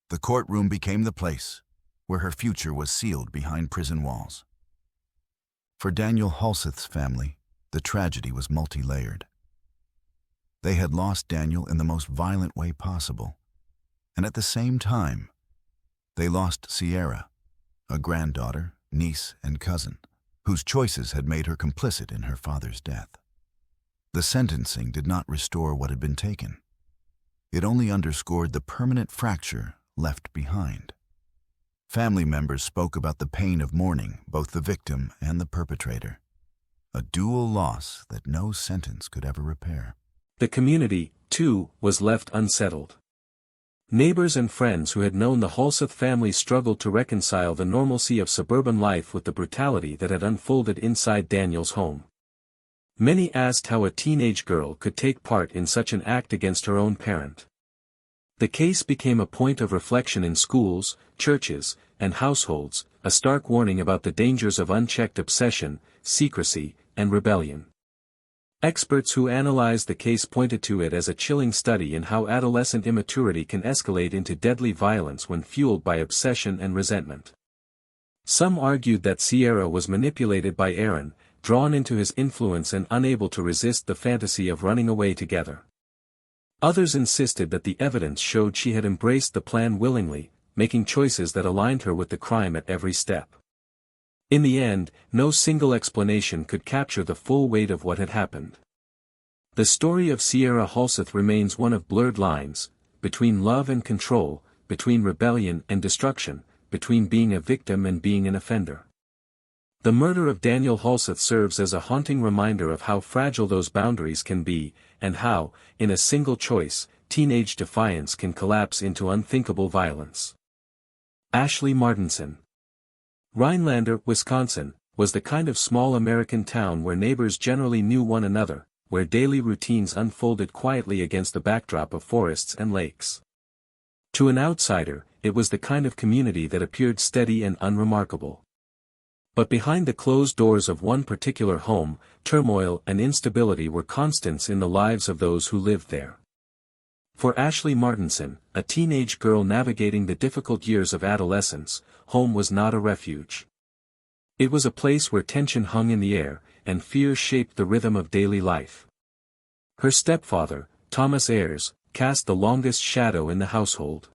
the courtroom became the place where her future was sealed behind prison walls. For Daniel Halseth's family, the tragedy was multi-layered. They had lost Daniel in the most violent way possible, and at the same time, they lost Sierra, a granddaughter, niece, and cousin, whose choices had made her complicit in her father's death. The sentencing did not restore what had been taken. It only underscored the permanent fracture left behind. Family members spoke about the pain of mourning both the victim and the perpetrator, a dual loss that no sentence could ever repair. The community, too, was left unsettled. Neighbors and friends who had known the Halseth family struggled to reconcile the normalcy of suburban life with the brutality that had unfolded inside Daniel's home. Many asked how a teenage girl could take part in such an act against her own parent. The case became a point of reflection in schools, churches, and households, a stark warning about the dangers of unchecked obsession, secrecy, and rebellion. Experts who analyzed the case pointed to it as a chilling study in how adolescent immaturity can escalate into deadly violence when fueled by obsession and resentment. Some argued that Sierra was manipulated by Aaron, drawn into his influence and unable to resist the fantasy of running away together. Others insisted that the evidence showed she had embraced the plan willingly, making choices that aligned her with the crime at every step. In the end, no single explanation could capture the full weight of what had happened. The story of Sierra Halseth remains one of blurred lines, between love and control, between rebellion and destruction, between being a victim and being an offender. The murder of Daniel Halseth serves as a haunting reminder of how fragile those boundaries can be, and how, in a single choice, teenage defiance can collapse into unthinkable violence. Ashlee Martinson. Rhinelander, Wisconsin, was the kind of small American town where neighbors generally knew one another, where daily routines unfolded quietly against the backdrop of forests and lakes. To an outsider, it was the kind of community that appeared steady and unremarkable. But behind the closed doors of one particular home, turmoil and instability were constants in the lives of those who lived there. For Ashlee Martinson, a teenage girl navigating the difficult years of adolescence, home was not a refuge. It was a place where tension hung in the air, and fear shaped the rhythm of daily life. Her stepfather, Ayers, cast the longest shadow in the household.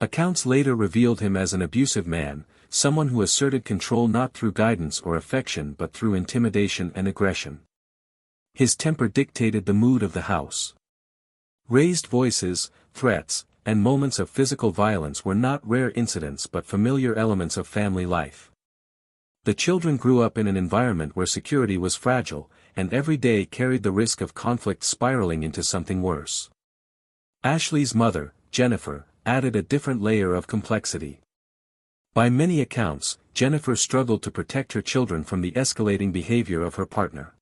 Accounts later revealed him as an abusive man, someone who asserted control not through guidance or affection but through intimidation and aggression. His temper dictated the mood of the house. Raised voices, threats, and moments of physical violence were not rare incidents but familiar elements of family life. The children grew up in an environment where security was fragile, and every day carried the risk of conflict spiraling into something worse. Ashlee's mother, Jennifer, added a different layer of complexity. By many accounts, Jennifer struggled to protect her children from the escalating behavior of her partner.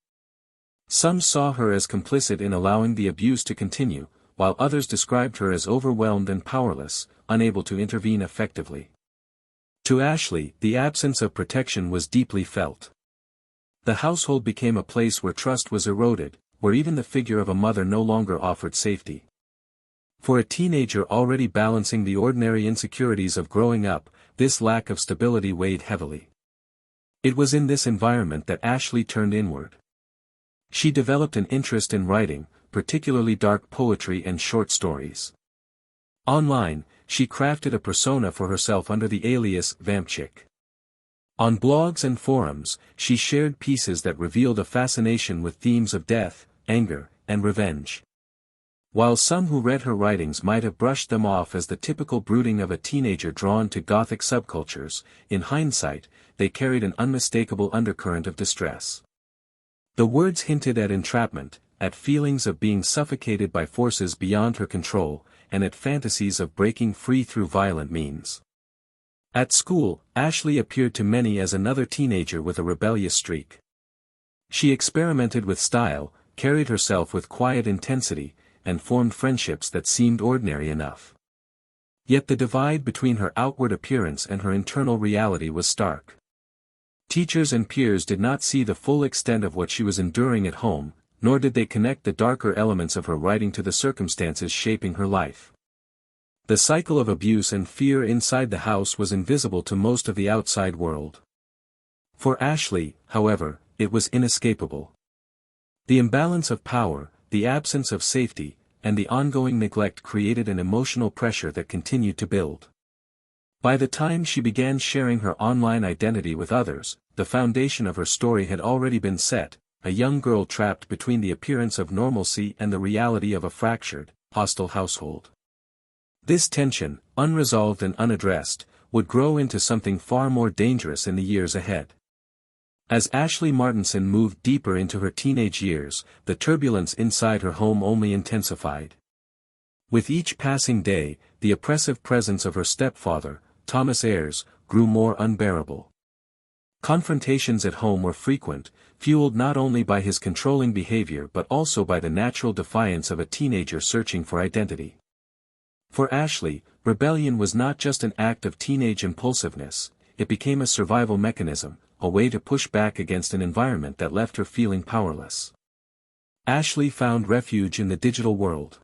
Some saw her as complicit in allowing the abuse to continue, while others described her as overwhelmed and powerless, unable to intervene effectively. To Ashlee, the absence of protection was deeply felt. The household became a place where trust was eroded, where even the figure of a mother no longer offered safety. For a teenager already balancing the ordinary insecurities of growing up, this lack of stability weighed heavily. It was in this environment that Ashlee turned inward. She developed an interest in writing, particularly dark poetry and short stories. Online, she crafted a persona for herself under the alias Vampchick. On blogs and forums, she shared pieces that revealed a fascination with themes of death, anger, and revenge. While some who read her writings might have brushed them off as the typical brooding of a teenager drawn to gothic subcultures, in hindsight, they carried an unmistakable undercurrent of distress. The words hinted at entrapment, at feelings of being suffocated by forces beyond her control, and at fantasies of breaking free through violent means. At school, Ashlee appeared to many as another teenager with a rebellious streak. She experimented with style, carried herself with quiet intensity, and formed friendships that seemed ordinary enough. Yet the divide between her outward appearance and her internal reality was stark. Teachers and peers did not see the full extent of what she was enduring at home, nor did they connect the darker elements of her writing to the circumstances shaping her life. The cycle of abuse and fear inside the house was invisible to most of the outside world. For Ashlee, however, it was inescapable. The imbalance of power, the absence of safety, and the ongoing neglect created an emotional pressure that continued to build. By the time she began sharing her online identity with others, the foundation of her story had already been set, a young girl trapped between the appearance of normalcy and the reality of a fractured, hostile household. This tension, unresolved and unaddressed, would grow into something far more dangerous in the years ahead. As Ashlee Martinson moved deeper into her teenage years, the turbulence inside her home only intensified. With each passing day, the oppressive presence of her stepfather, Ayers, grew more unbearable. Confrontations at home were frequent, fueled not only by his controlling behavior but also by the natural defiance of a teenager searching for identity. For Ashlee, rebellion was not just an act of teenage impulsiveness, it became a survival mechanism, a way to push back against an environment that left her feeling powerless. Ashlee found refuge in the digital world.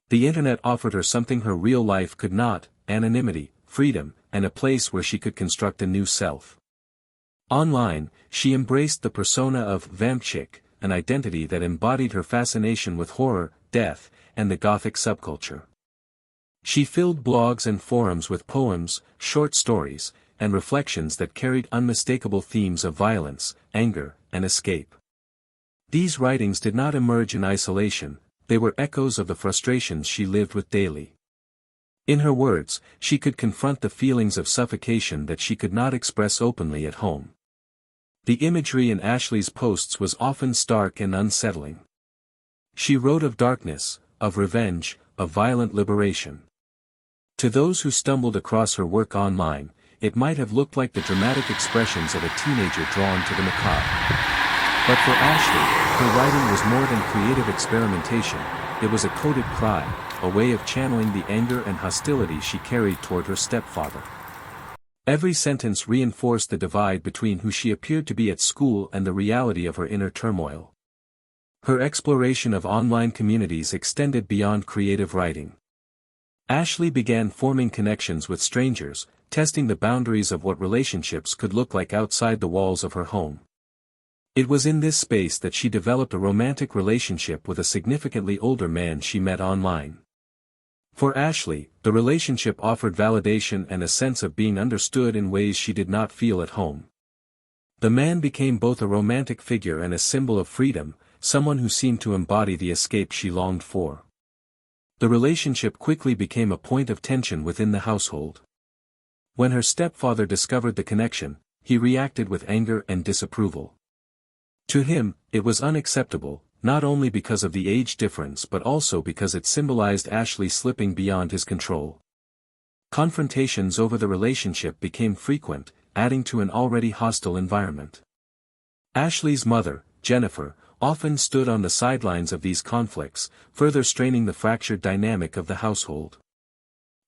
The internet offered her something her real life could not: anonymity, freedom, and a place where she could construct a new self. Online, she embraced the persona of Vampchick, an identity that embodied her fascination with horror, death, and the gothic subculture. She filled blogs and forums with poems, short stories, and reflections that carried unmistakable themes of violence, anger, and escape. These writings did not emerge in isolation, they were echoes of the frustrations she lived with daily. In her words, she could confront the feelings of suffocation that she could not express openly at home. The imagery in Ashlee's posts was often stark and unsettling. She wrote of darkness, of revenge, of violent liberation. To those who stumbled across her work online, it might have looked like the dramatic expressions of a teenager drawn to the macabre. But for Ashlee, her writing was more than creative experimentation, it was a coded cry, a way of channeling the anger and hostility she carried toward her stepfather. Every sentence reinforced the divide between who she appeared to be at school and the reality of her inner turmoil. Her exploration of online communities extended beyond creative writing. Ashlee began forming connections with strangers, testing the boundaries of what relationships could look like outside the walls of her home. It was in this space that she developed a romantic relationship with a significantly older man she met online. For Ashlee, the relationship offered validation and a sense of being understood in ways she did not feel at home. The man became both a romantic figure and a symbol of freedom, someone who seemed to embody the escape she longed for. The relationship quickly became a point of tension within the household. When her stepfather discovered the connection, he reacted with anger and disapproval. To him, it was unacceptable, not only because of the age difference but also because it symbolized Ashlee slipping beyond his control. Confrontations over the relationship became frequent, adding to an already hostile environment. Ashlee's mother, Jennifer, often stood on the sidelines of these conflicts, further straining the fractured dynamic of the household.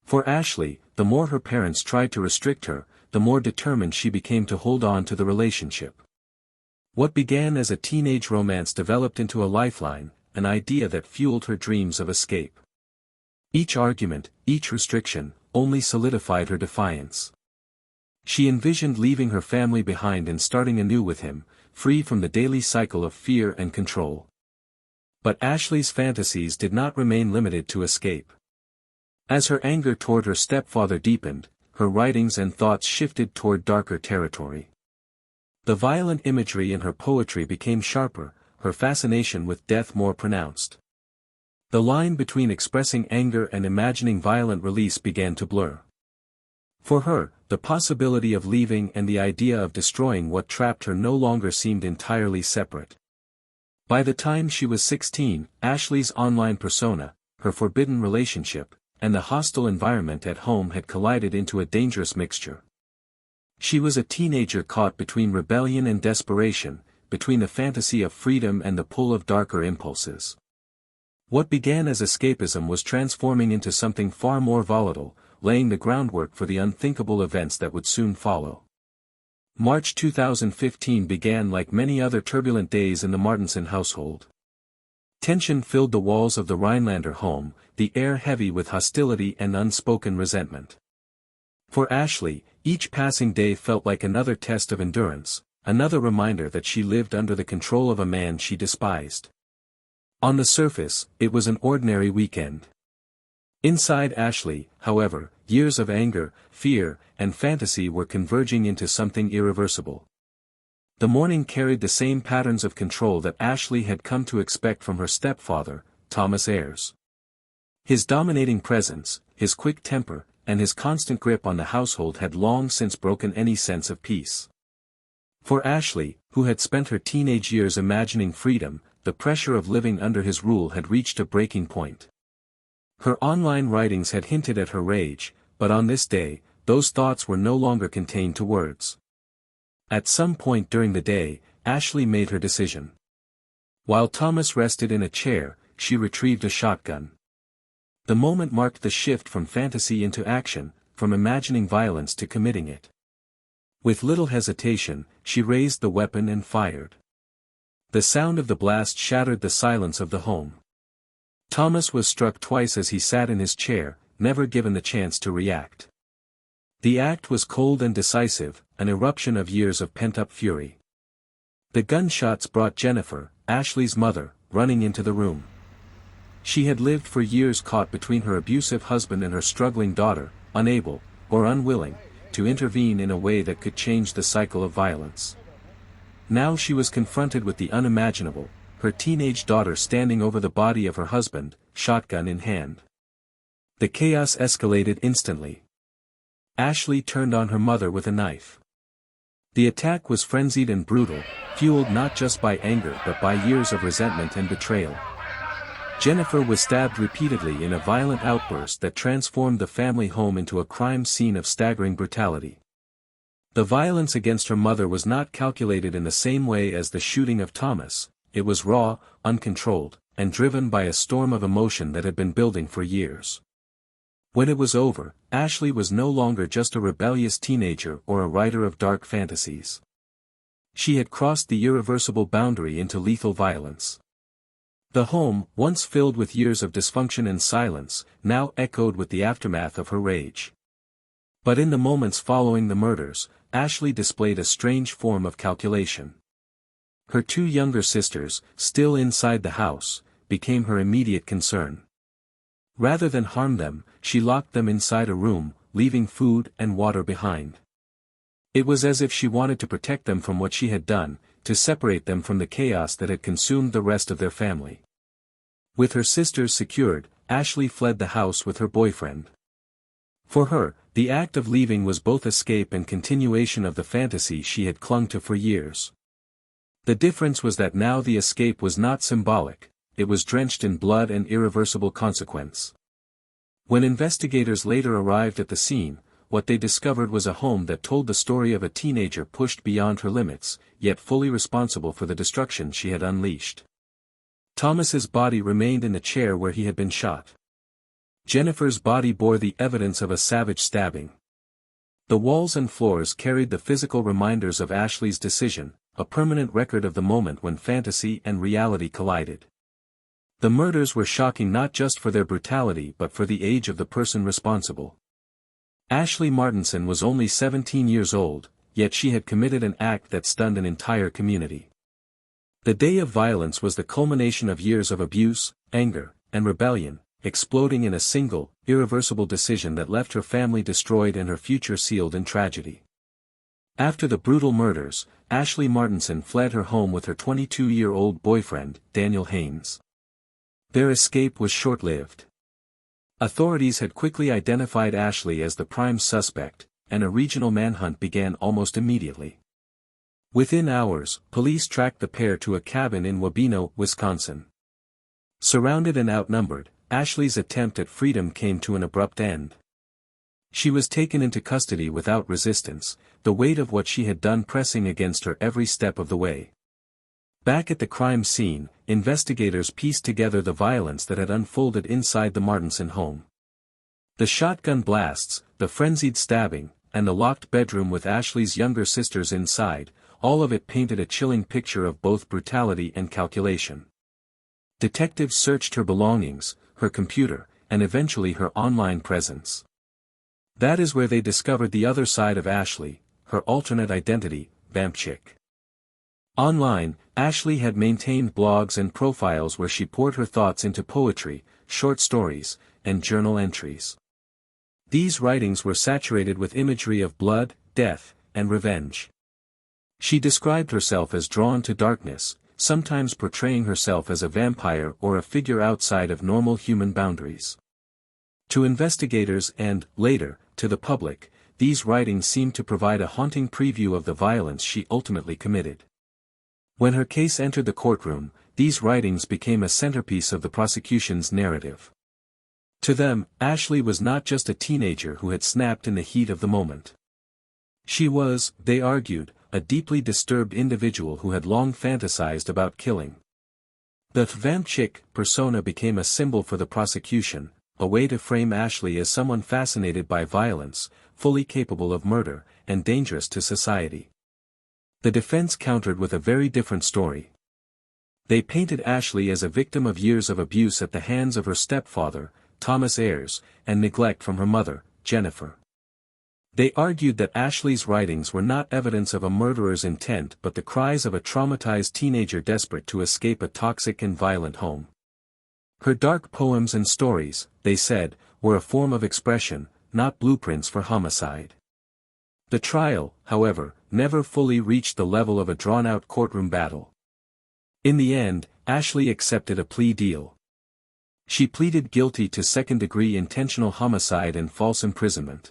For Ashlee, the more her parents tried to restrict her, the more determined she became to hold on to the relationship. What began as a teenage romance developed into a lifeline, an idea that fueled her dreams of escape. Each argument, each restriction, only solidified her defiance. She envisioned leaving her family behind and starting anew with him, free from the daily cycle of fear and control. But Ashlee's fantasies did not remain limited to escape. As her anger toward her stepfather deepened, her writings and thoughts shifted toward darker territory. The violent imagery in her poetry became sharper, her fascination with death more pronounced. The line between expressing anger and imagining violent release began to blur. For her, the possibility of leaving and the idea of destroying what trapped her no longer seemed entirely separate. By the time she was 16, Ashlee's online persona, her forbidden relationship, and the hostile environment at home had collided into a dangerous mixture. She was a teenager caught between rebellion and desperation, between the fantasy of freedom and the pull of darker impulses. What began as escapism was transforming into something far more volatile, laying the groundwork for the unthinkable events that would soon follow. March 2015 began like many other turbulent days in the Martinson household. Tension filled the walls of the Rhinelander home, the air heavy with hostility and unspoken resentment. For Ashlee, each passing day felt like another test of endurance, another reminder that she lived under the control of a man she despised. On the surface, it was an ordinary weekend. Inside Ashlee, however, years of anger, fear, and fantasy were converging into something irreversible. The morning carried the same patterns of control that Ashlee had come to expect from her stepfather, Thomas Ayers. His dominating presence, his quick temper, and his constant grip on the household had long since broken any sense of peace. For Ashlee, who had spent her teenage years imagining freedom, the pressure of living under his rule had reached a breaking point. Her online writings had hinted at her rage, but on this day, those thoughts were no longer contained to words. At some point during the day, Ashlee made her decision. While Thomas rested in a chair, she retrieved a shotgun. The moment marked the shift from fantasy into action, from imagining violence to committing it. With little hesitation, she raised the weapon and fired. The sound of the blast shattered the silence of the home. Thomas was struck twice as he sat in his chair, never given the chance to react. The act was cold and decisive, an eruption of years of pent-up fury. The gunshots brought Jennifer, Ashlee's mother, running into the room. She had lived for years caught between her abusive husband and her struggling daughter, unable, or unwilling, to intervene in a way that could change the cycle of violence. Now she was confronted with the unimaginable, her teenage daughter standing over the body of her husband, shotgun in hand. The chaos escalated instantly. Ashlee turned on her mother with a knife. The attack was frenzied and brutal, fueled not just by anger but by years of resentment and betrayal. Jennifer was stabbed repeatedly in a violent outburst that transformed the family home into a crime scene of staggering brutality. The violence against her mother was not calculated in the same way as the shooting of Thomas. It was raw, uncontrolled, and driven by a storm of emotion that had been building for years. When it was over, Ashlee was no longer just a rebellious teenager or a writer of dark fantasies. She had crossed the irreversible boundary into lethal violence. The home, once filled with years of dysfunction and silence, now echoed with the aftermath of her rage. But in the moments following the murders, Ashlee displayed a strange form of calculation. Her two younger sisters, still inside the house, became her immediate concern. Rather than harm them, she locked them inside a room, leaving food and water behind. It was as if she wanted to protect them from what she had done, to separate them from the chaos that had consumed the rest of their family. With her sisters secured, Ashlee fled the house with her boyfriend. For her, the act of leaving was both escape and continuation of the fantasy she had clung to for years. The difference was that now the escape was not symbolic, it was drenched in blood and irreversible consequence. When investigators later arrived at the scene, what they discovered was a home that told the story of a teenager pushed beyond her limits, yet fully responsible for the destruction she had unleashed. Thomas's body remained in the chair where he had been shot. Jennifer's body bore the evidence of a savage stabbing. The walls and floors carried the physical reminders of Ashlee's decision, a permanent record of the moment when fantasy and reality collided. The murders were shocking not just for their brutality but for the age of the person responsible. Ashlee Martinson was only 17 years old, yet she had committed an act that stunned an entire community. The day of violence was the culmination of years of abuse, anger, and rebellion, exploding in a single, irreversible decision that left her family destroyed and her future sealed in tragedy. After the brutal murders, Ashlee Martinson fled her home with her 22-year-old boyfriend, Daniel Haynes. Their escape was short-lived. Authorities had quickly identified Ashlee as the prime suspect, and a regional manhunt began almost immediately. Within hours, police tracked the pair to a cabin in Wabeno, Wisconsin. Surrounded and outnumbered, Ashlee's attempt at freedom came to an abrupt end. She was taken into custody without resistance, the weight of what she had done pressing against her every step of the way. Back at the crime scene, investigators pieced together the violence that had unfolded inside the Martinson home. The shotgun blasts, the frenzied stabbing, and the locked bedroom with Ashlee's younger sisters inside, all of it painted a chilling picture of both brutality and calculation. Detectives searched her belongings, her computer, and eventually her online presence. That is where they discovered the other side of Ashlee, her alternate identity, Vampchick. Online, Ashlee had maintained blogs and profiles where she poured her thoughts into poetry, short stories, and journal entries. These writings were saturated with imagery of blood, death, and revenge. She described herself as drawn to darkness, sometimes portraying herself as a vampire or a figure outside of normal human boundaries. To investigators and, later, to the public, these writings seemed to provide a haunting preview of the violence she ultimately committed. When her case entered the courtroom, these writings became a centerpiece of the prosecution's narrative. To them, Ashlee was not just a teenager who had snapped in the heat of the moment. She was, they argued, a deeply disturbed individual who had long fantasized about killing. The Vampchick persona became a symbol for the prosecution, a way to frame Ashlee as someone fascinated by violence, fully capable of murder, and dangerous to society. The defense countered with a very different story. They painted Ashlee as a victim of years of abuse at the hands of her stepfather, Thomas Ayers, and neglect from her mother, Jennifer. They argued that Ashlee's writings were not evidence of a murderer's intent but the cries of a traumatized teenager desperate to escape a toxic and violent home. Her dark poems and stories, they said, were a form of expression, not blueprints for homicide. The trial, however, never fully reached the level of a drawn-out courtroom battle. In the end, Ashlee accepted a plea deal. She pleaded guilty to second-degree intentional homicide and false imprisonment.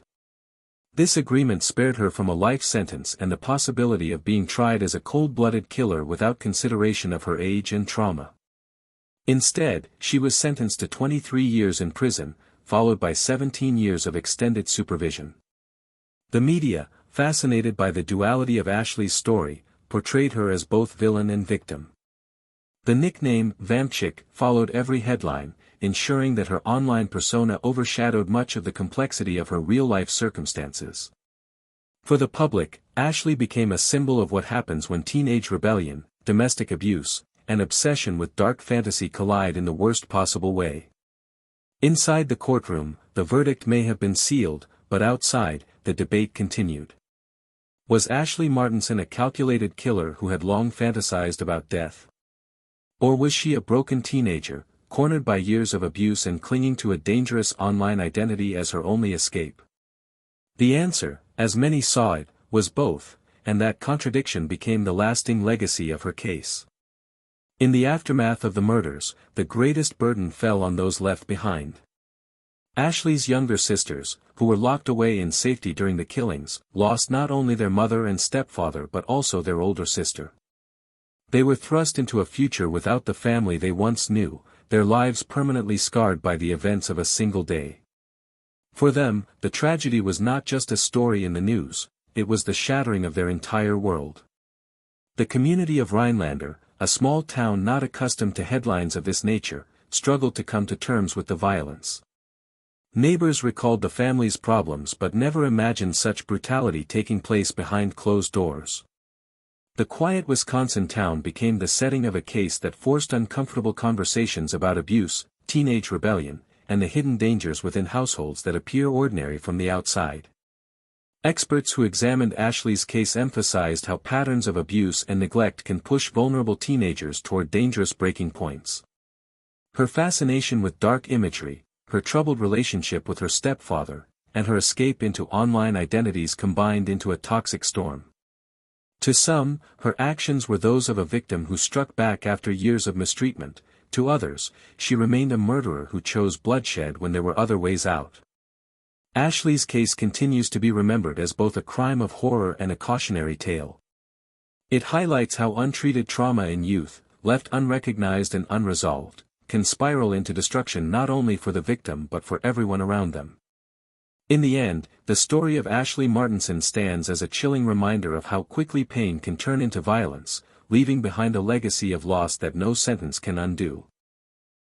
This agreement spared her from a life sentence and the possibility of being tried as a cold-blooded killer without consideration of her age and trauma. Instead, she was sentenced to 23 years in prison, followed by 17 years of extended supervision. The media, fascinated by the duality of Ashlee's story, portrayed her as both villain and victim. The nickname Vampchick followed every headline, ensuring that her online persona overshadowed much of the complexity of her real-life circumstances. For the public, Ashlee became a symbol of what happens when teenage rebellion, domestic abuse, and obsession with dark fantasy collide in the worst possible way. Inside the courtroom, the verdict may have been sealed, but outside, the debate continued. Was Ashlee Martinson a calculated killer who had long fantasized about death? Or was she a broken teenager, cornered by years of abuse and clinging to a dangerous online identity as her only escape? The answer, as many saw it, was both, and that contradiction became the lasting legacy of her case. In the aftermath of the murders, the greatest burden fell on those left behind. Ashlee's younger sisters, who were locked away in safety during the killings, lost not only their mother and stepfather but also their older sister. They were thrust into a future without the family they once knew, their lives permanently scarred by the events of a single day. For them, the tragedy was not just a story in the news, it was the shattering of their entire world. The community of Rhinelander, a small town not accustomed to headlines of this nature, struggled to come to terms with the violence. Neighbors recalled the family's problems but never imagined such brutality taking place behind closed doors. The quiet Wisconsin town became the setting of a case that forced uncomfortable conversations about abuse, teenage rebellion, and the hidden dangers within households that appear ordinary from the outside. Experts who examined Ashlee's case emphasized how patterns of abuse and neglect can push vulnerable teenagers toward dangerous breaking points. Her fascination with dark imagery, her troubled relationship with her stepfather, and her escape into online identities combined into a toxic storm. To some, her actions were those of a victim who struck back after years of mistreatment; to others, she remained a murderer who chose bloodshed when there were other ways out. Ashlee's case continues to be remembered as both a crime of horror and a cautionary tale. It highlights how untreated trauma in youth, left unrecognized and unresolved, can spiral into destruction not only for the victim but for everyone around them. In the end, the story of Ashlee Martinson stands as a chilling reminder of how quickly pain can turn into violence, leaving behind a legacy of loss that no sentence can undo.